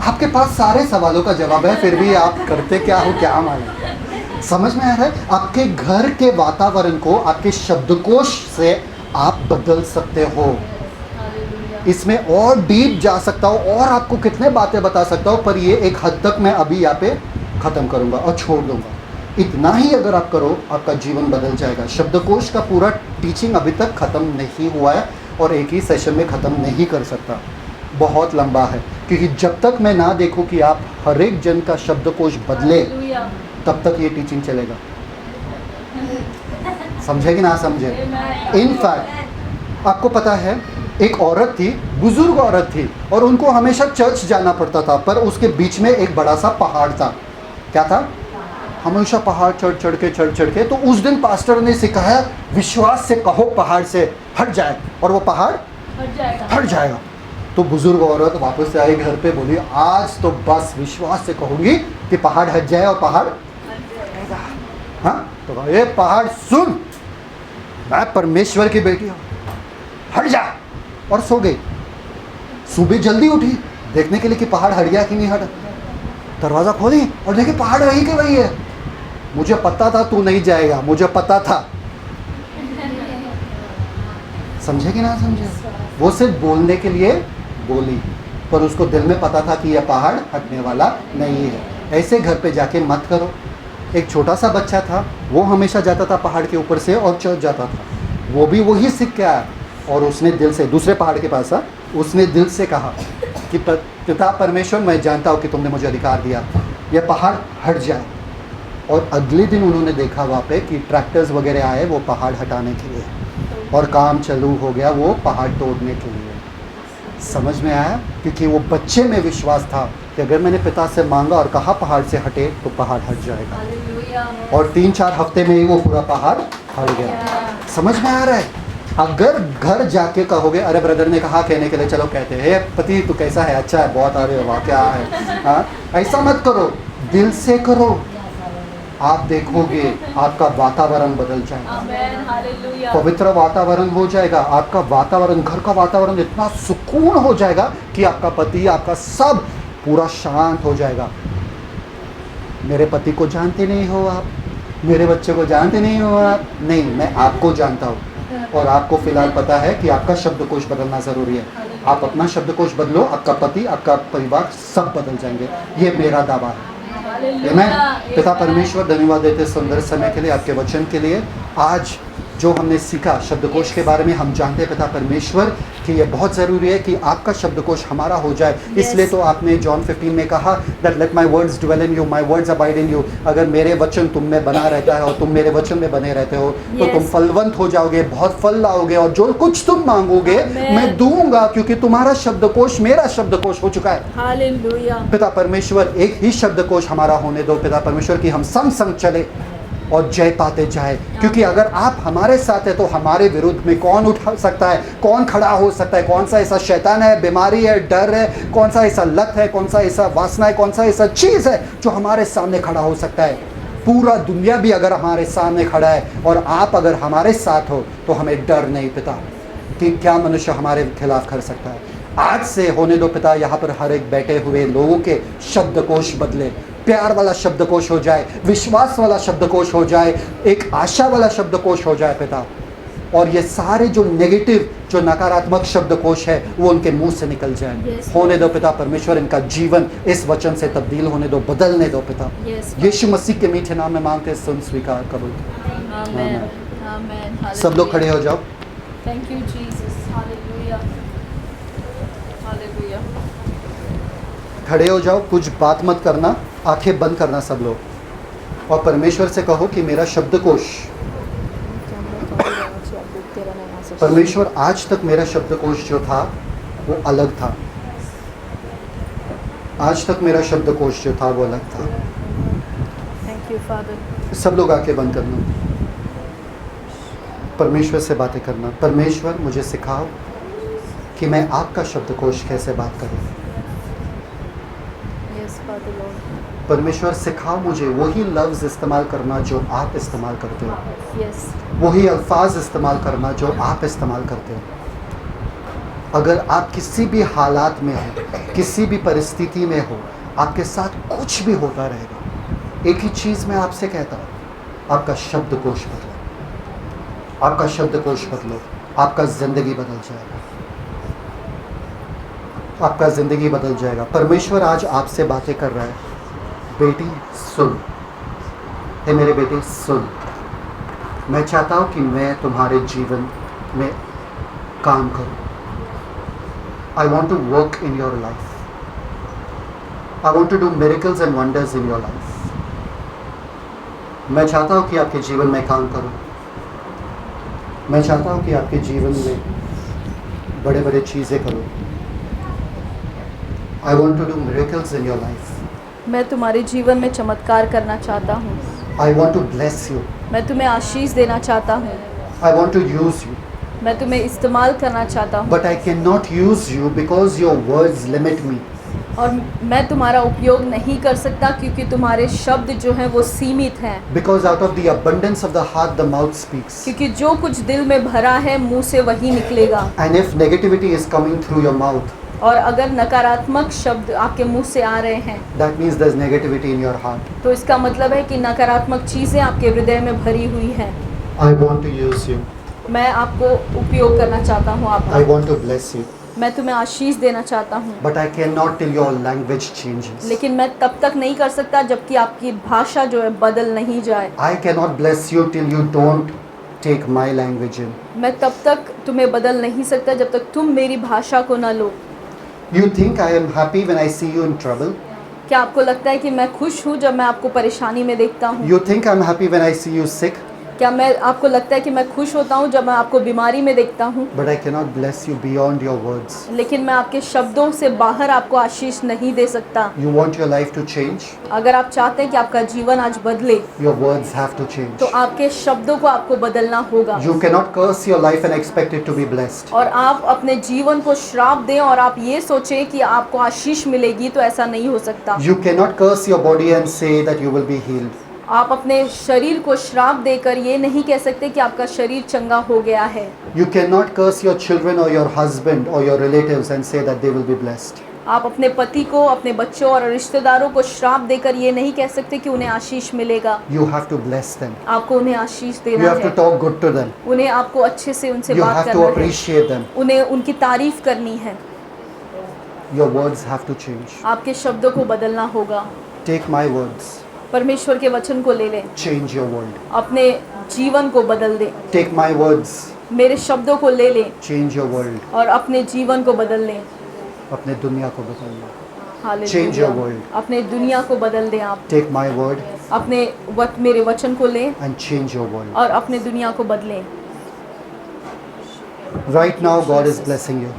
S1: आपके पास सारे सवालों का जवाब है, फिर भी आप करते क्या हो, क्या मालूम। समझ में आ रहा है? आपके घर के वातावरण को आपके शब्दकोश से आप बदल सकते हो। इसमें और डीप जा सकता हूँ और आपको कितने बातें बता सकता हूँ, पर ये एक हद तक मैं अभी यहाँ पे ख़त्म करूँगा और छोड़ दूँगा। इतना ही अगर आप करो, आपका जीवन बदल जाएगा। शब्दकोश का पूरा टीचिंग अभी तक ख़त्म नहीं हुआ है और एक ही सेशन में ख़त्म नहीं कर सकता, बहुत लंबा है। क्योंकि जब तक मैं ना देखूं कि आप हर एक जन का शब्दकोश बदले, तब तक ये टीचिंग चलेगा। समझे कि ना समझे? इनफैक्ट आपको पता है, एक औरत थी, बुजुर्ग औरत थी, और उनको हमेशा चर्च जाना पड़ता था, पर उसके बीच में एक बड़ा सा पहाड़ था। क्या था? हमेशा पहाड़ चढ़ चढ़ के। तो उस दिन पास्टर ने सिखाया, विश्वास से कहो पहाड़ से हट जाए, और वो पहाड़ हट जाएगा। तो बुजुर्ग औरत वापस से आई घर पे, बोली आज तो बस विश्वास से कहूंगी कि पहाड़ हट जाए, और पहाड़ हाँ, तो कहा ये पहाड़ सुन, मैं परमेश्वर की बेटी हूँ, हट जा, और सो गई। सुबह जल्दी उठी देखने के लिए कि पहाड़ हट गया कि नहीं हटा। दरवाजा खोली और देखे पहाड़ वही के वही है। मुझे पता था तू नहीं जाएगा, मुझे पता था। समझे कि ना समझे? वो सिर्फ बोलने के लिए बोली, पर उसको दिल में पता था कि यह पहाड़ हटने वाला नहीं है। ऐसे घर पे जाके मत करो। एक छोटा सा बच्चा था, वो हमेशा जाता था पहाड़ के ऊपर से और चढ़ जाता था। वो भी वही सीख के आया, और उसने दिल से, दूसरे पहाड़ के पास उसने दिल से कहा कि पिता परमेश्वर, मैं जानता हूँ कि तुमने मुझे अधिकार दिया, यह पहाड़ हट जाए। और अगले दिन उन्होंने देखा वहाँ पे कि ट्रैक्टर्स वगैरह आए वो पहाड़ हटाने के लिए, और काम चालू हो गया वो पहाड़ तोड़ने के लिए। समझ में आया? क्योंकि वो बच्चे में विश्वास था कि अगर मैंने पिता से मांगा और कहा पहाड़ से हटे, तो पहाड़ हट जाएगा। और 3-4 हफ्ते में ही वो पूरा पहाड़ हट गया। समझ में आ रहा है? अगर घर जाके कहोगे, अरे ब्रदर ने कहा कहने के लिए, चलो कहते हैं, पति तू कैसा है, अच्छा है, बहुत, अरे वाह क्या है, हाँ, ऐसा मत करो, दिल से करो। आप देखोगे आपका वातावरण बदल जाएगा, पवित्र वातावरण हो जाएगा। आपका वातावरण, घर का वातावरण इतना सुकून हो जाएगा कि आपका पति, आपका सब पूरा शांत हो जाएगा। मेरे पति को जानते नहीं हो आप, मेरे बच्चे को जानते नहीं हो आप, नहीं, मैं आपको जानता हूँ, और आपको फिलहाल पता है कि आपका शब्दकोश बदलना ज़रूरी है। आप अपना शब्दकोश बदलो, आपका पति, आपका परिवार सब बदल जाएंगे। ये मेरा दावा है। आमीन। पिता परमेश्वर, धन्यवाद देते सुंदर समय के लिए, आपके वचन के लिए। आज जो हमने सीखा शब्दकोश के बारे में, हम जानते हैं पिता परमेश्वर कि ये बहुत ज़रूरी है कि आपका शब्दकोश हमारा हो जाए। इसलिए तो आपने जॉन 15 में कहा that let my words dwell in you, my words abide in you. अगर मेरे वचन तुम में बना रहता है और तुम मेरे वचन में बने रहते हो, तो तुम फलवंत हो जाओगे, बहुत फल लाओगे, और जो कुछ तुम मांगोगे मैं दूंगा, क्योंकि तुम्हारा शब्दकोश मेरा शब्दकोश हो चुका है। हालेलुया। पिता परमेश्वर, एक ही शब्दकोश हमारा होने दो पिता परमेश्वर, की हम संग संग चले और जय पाते जाए। क्योंकि अगर आप हमारे साथ है तो हमारे विरुद्ध में कौन उठा सकता है, कौन खड़ा हो सकता है? कौन सा ऐसा शैतान है, बीमारी है, डर है, कौन सा ऐसा लत है, कौन सा ऐसा वासना है, कौन सा ऐसा चीज़ है जो हमारे सामने खड़ा हो सकता है? पूरा दुनिया भी अगर हमारे सामने खड़ा है और आप अगर हमारे साथ हो, तो हमें डर नहीं पिता कि क्या मनुष्य हमारे खिलाफ कर सकता है। आज से होने दो पिता, यहाँ पर हर एक बैठे हुए लोगों के शब्दकोश बदले, प्यार वाला शब्दकोश हो जाए, विश्वास वाला शब्दकोश हो जाए, एक आशा वाला शब्दकोश हो जाए पिता। और ये सारे जो नेगेटिव, जो नकारात्मक शब्दकोश है, वो उनके मुंह से निकल जाए। होने दो पिता परमेश्वर, इनका जीवन इस वचन से तब्दील होने दो, बदलने दो पिता। यीशु मसीह के मीठे नाम में मांगते, सुन, स्वीकार करो। सब लोग खड़े हो जाओ।
S2: Thank you, Jesus. Hallelujah. Hallelujah.
S1: खड़े हो जाओ, कुछ बात मत करना, आंखें बंद करना सब लोग, और परमेश्वर से कहो कि मेरा शब्दकोश, परमेश्वर आज तक मेरा शब्दकोश जो था वो अलग था, आज तक मेरा शब्दकोश जो था वो अलग था।
S2: Thank you, Father.
S1: सब लोग आंखें बंद करना, परमेश्वर से बातें करना। परमेश्वर मुझे सिखाओ कि मैं आपका शब्दकोश कैसे बात करूं।
S2: Yes, Father Lord.
S1: परमेश्वर सिखाओ मुझे वही लफ्ज़ इस्तेमाल करना जो आप इस्तेमाल करते हो,
S2: Yes.
S1: वही अल्फाज इस्तेमाल करना जो आप इस्तेमाल करते हो। अगर आप किसी भी हालात में हो, किसी भी परिस्थिति में हो, आपके साथ कुछ भी होता रहेगा, एक ही चीज़ मैं आपसे कहता हूँ, आपका शब्दकोश बदलो, आपका शब्दकोश बदलो, आपका ज़िंदगी बदल जाएगा, आपका ज़िंदगी बदल जाएगा। परमेश्वर आज आपसे बातें कर रहा है, बेटी सुन, हे मेरे बेटे सुन, मैं चाहता हूँ कि मैं तुम्हारे जीवन में काम करूँ। I want to work in your life. I want to do miracles and wonders in your life. मैं चाहता हूँ कि आपके जीवन में काम करूँ। मैं चाहता हूँ कि आपके जीवन में बड़े बड़े चीज़ें करूँ। I want to do miracles in your life.
S2: मैं तुम्हारे जीवन में चमत्कार करना चाहता हूँ।
S1: I want to bless you.
S2: मैं तुम्हें आशीष देना चाहता हूँ।
S1: I want to use you.
S2: मैं तुम्हें इस्तेमाल करना चाहता हूँ।
S1: But I cannot use you because your words limit me.
S2: और मैं तुम्हारा उपयोग नहीं कर सकता क्योंकि तुम्हारे शब्द जो हैं वो सीमित हैं।
S1: Because out of the abundance of the heart the mouth speaks.
S2: क्योंकि जो कुछ दिल में भरा है मुंह से वही निकलेगा।
S1: And if negativity is coming through your mouth,
S2: और अगर नकारात्मक शब्द आपके मुंह से आ रहे हैं
S1: that means there's negativity in your heart.
S2: तो इसका मतलब है कि नकारात्मक चीज़ें आपके हृदय में भरी हुई हैं।
S1: I want to use you.
S2: मैं आपको उपयोग करना चाहता हूँ
S1: I
S2: आपका।
S1: want to bless you.
S2: मैं तुम्हें आशीष देना चाहता हूँ।
S1: But I cannot till your language changes.
S2: लेकिन मैं तब तक नहीं कर सकता जबकि आपकी भाषा जो है बदल नहीं जाए।
S1: I cannot bless you till you don't take my language in.
S2: मैं तब तक तुम्हें बदल नहीं सकता जब तक तुम मेरी भाषा को ना लो।
S1: You think I am happy when I see you in trouble?
S2: क्या आपको लगता है कि मैं खुश हूँ जब मैं आपको परेशानी में देखता हूँ?
S1: You think I'm happy when I see you sick?
S2: क्या मैं आपको लगता है कि मैं खुश होता हूँ जब मैं आपको बीमारी में देखता हूँ?
S1: But I cannot bless you beyond your words.
S2: लेकिन मैं आपके शब्दों से बाहर आपको आशीष नहीं दे सकता।
S1: You want your life to change?
S2: अगर आप चाहते हैं कि आपका जीवन आज बदले
S1: Your words have to change.
S2: तो आपके शब्दों को आपको बदलना होगा।
S1: You cannot curse your life and expect it to be blessed.
S2: और आप अपने जीवन को श्राप दें और आप ये सोचें कि आपको आशीष मिलेगी, तो ऐसा नहीं हो सकता।
S1: You cannot curse your body and say that you will be healed.
S2: आप अपने शरीर को श्राप देकर ये नहीं कह सकते कि आपका शरीर चंगा हो गया है।
S1: You cannot curse your children or your husband or your relatives and say that they will be blessed.
S2: आप अपने पति को, अपने बच्चों और रिश्तेदारों को श्राप देकर ये नहीं कह सकते कि उन्हें आशीष मिलेगा।
S1: You have to bless them.
S2: आपको उन्हें आशीष
S1: You
S2: देना
S1: have to
S2: है।
S1: talk good to them.
S2: उन्हें आपको अच्छे से उनसे
S1: You
S2: बात
S1: have to
S2: करना है।
S1: appreciate them.
S2: उन्हें उनकी तारीफ करनी है।
S1: Your words have to change.
S2: आपके शब्दों को बदलना होगा।
S1: Take my words.
S2: परमेश्वर के वचन को ले लें,
S1: Change your world.
S2: अपने जीवन को बदल दें।
S1: Take my words.
S2: मेरे शब्दों को ले लें
S1: Change your world.
S2: और अपने जीवन को बदल लें।
S1: अपने दुनिया को बदल लो.
S2: हालेलुया।
S1: Change your world.
S2: अपने दुनिया को बदल दें आप।
S1: Take my word
S2: अपने मेरे वचन को लें
S1: and change your world.
S2: और अपने दुनिया को बदलें।
S1: Right now God is blessing you.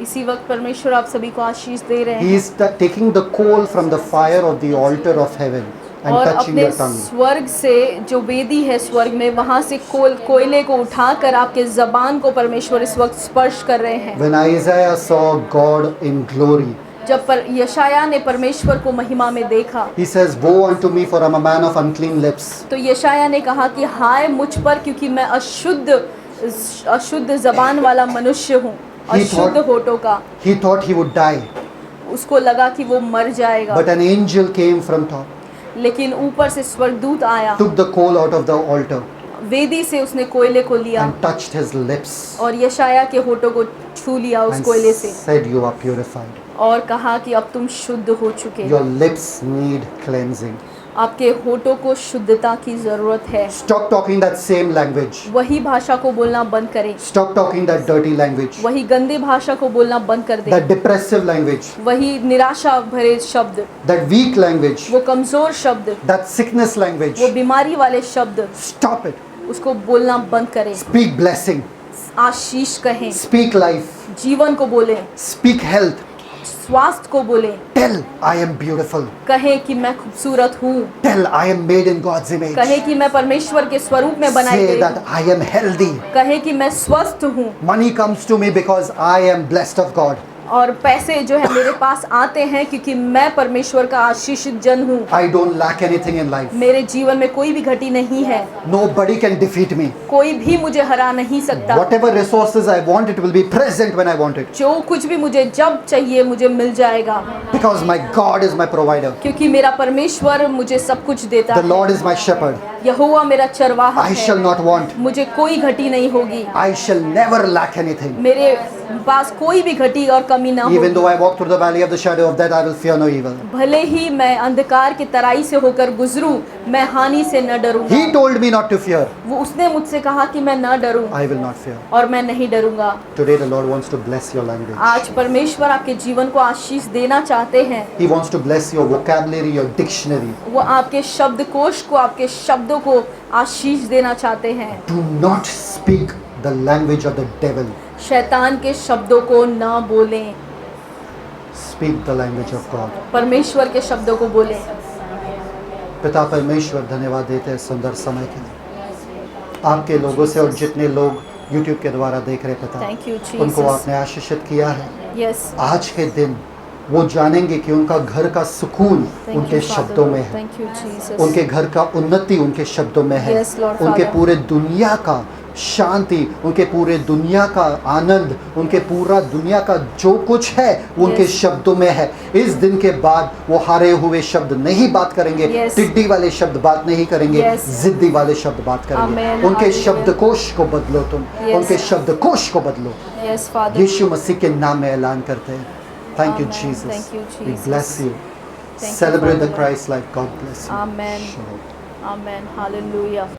S2: इसी वक्त परमेश्वर आप सभी को आशीष दे रहे
S1: He
S2: हैं
S1: is taking the coal from the fire of the altar of heaven and
S2: और
S1: touching
S2: अपने
S1: your tongue.
S2: स्वर्ग से जो वेदी है स्वर्ग में, वहाँ से कोयले को उठाकर आपके जबान को परमेश्वर इस वक्त स्पर्श कर रहे हैं।
S1: When Isaiah saw God in glory,
S2: जब पर यशाया ने परमेश्वर को महिमा में देखा
S1: he says, "Woe unto me, for I am a man of unclean lips."
S2: तो यशाया ने कहा कि हाय मुझ पर, क्योंकि मैं अशुद्ध जबान वाला मनुष्य हूँ, अशुद्ध होठों का।
S1: He thought he would die,
S2: उसको लगा कि वो मर जाएगा,
S1: but an angel came from top,
S2: लेकिन ऊपर से स्वर्गदूत आया,
S1: took the coal out of the altar
S2: वेदी से उसने कोयले को लिया
S1: and touched his lips
S2: और यशाया के होठों को छू लिया उस
S1: and
S2: कोयले से
S1: said, "You are purified.
S2: और कहा कि अब तुम शुद्ध हो चुके
S1: Your
S2: हो,
S1: lips need cleansing."
S2: आपके होठों को शुद्धता की जरूरत है।
S1: Stop talking that same language.
S2: वही भाषा को बोलना बंद करें।
S1: Stop talking that dirty language.
S2: वही गंदी भाषा को बोलना बंद कर दें।
S1: That depressive language.
S2: वही निराशा भरे शब्द,
S1: That weak language.
S2: वो कमजोर शब्द,
S1: That sickness language.
S2: वो बीमारी वाले शब्द,
S1: Stop it.
S2: उसको बोलना बंद करें।
S1: Speak blessing.
S2: आशीष कहें,
S1: Speak life.
S2: जीवन को बोलें,
S1: Speak health.
S2: स्वास्थ्य को बोलें,
S1: Tell I am beautiful.
S2: कहें कि मैं खूबसूरत हूँ,
S1: Tell I am made in God's image.
S2: कहें कि मैं परमेश्वर के स्वरूप में बनाई
S1: Say
S2: गई
S1: that
S2: हूँ,
S1: I am healthy.
S2: कहें कि मैं स्वस्थ हूँ,
S1: Money comes to me because I am blessed of God.
S2: और पैसे जो है मेरे पास आते हैं क्योंकि मैं परमेश्वर का आशीषित जन हूँ।
S1: I don't lack anything in life.
S2: मेरे जीवन में कोई भी घटी नहीं है,
S1: Nobody can defeat me.
S2: कोई भी मुझे हरा नहीं सकता।
S1: Whatever resources I want, it will be present when I want it.
S2: जो कुछ भी मुझे जब चाहिए मुझे मिल जाएगा,
S1: Because my God is my provider.
S2: क्योंकि मेरा परमेश्वर मुझे सब कुछ देता
S1: The
S2: है।
S1: Lord is my shepherd.
S2: यहोवा मेरा चरवाहा
S1: I shall
S2: है,
S1: not want.
S2: मुझे कोई घटी नहीं होगी,
S1: I shall never lack anything.
S2: मेरे पास कोई भी घटी और कमी ना
S1: Even though
S2: होगी।
S1: I walk through the valley of the shadow of death, I will fear no evil.
S2: भले ही मैं अंधकार की तराई से होकर गुजरूं, मैं हानि से न डरूंगा।
S1: He told me not to fear.
S2: वो उसने मुझसे कहा कि मैं न डरूं,
S1: I will not fear.
S2: और मैं नहीं डरूंगा।
S1: Today the Lord wants to bless your language.
S2: आज परमेश्वर आपके जीवन को आशीष देना चाहते हैं।
S1: He wants to bless your vocabulary, your dictionary.
S2: वो आपके शब्दकोश को, आपके शब्दों को आशीष देना चाहते हैं।
S1: Do not speak the language of the devil.
S2: शैतान के शब्दों को न बोलें,
S1: Speak the language of God.
S2: परमेश्वर के शब्दों को बोलें।
S1: पिता परमेश्वर, धन्यवाद देते हैं सुंदर समय के लिए। आपके लोगों से और जितने लोग YouTube के द्वारा देख रहे पिता,
S2: थैंक यू
S1: उनको
S2: जीसस।
S1: आपने आशीषित किया है।
S2: यस,
S1: आज के दिन वो जानेंगे कि उनका घर का सुकून उनके शब्दों में है,
S2: थैंक यू जीसस।
S1: उनके घर का उन्नति उनके शब्दों में है,
S2: Yes, Lord
S1: उनके
S2: Father.
S1: पूरे दुनिया का शांति, उनके पूरे दुनिया का आनंद, उनके पूरा दुनिया का जो कुछ है वो उनके
S2: Yes.
S1: शब्दों में है। इस दिन के बाद वो हारे हुए शब्द नहीं बात करेंगे,
S2: Yes.
S1: टिड्डी वाले शब्द बात नहीं करेंगे,
S2: Yes.
S1: जिद्दी वाले शब्द बात करेंगे।
S2: Amen.
S1: उनके
S2: Hallelujah.
S1: शब्दकोश को बदलो तुम,
S2: Yes.
S1: उनके शब्दकोश को बदलो।
S2: यस फादर,
S1: यीशु मसीह के नाम में ऐलान करते हैं। Thank you,
S2: Amen.
S1: Jesus.
S2: Thank you,
S1: We
S2: Jesus.
S1: bless you.
S2: Thank you,
S1: Celebrate the
S2: Father.
S1: Christ life. God bless you.
S2: Amen.
S1: Shalom.
S2: Amen, hallelujah.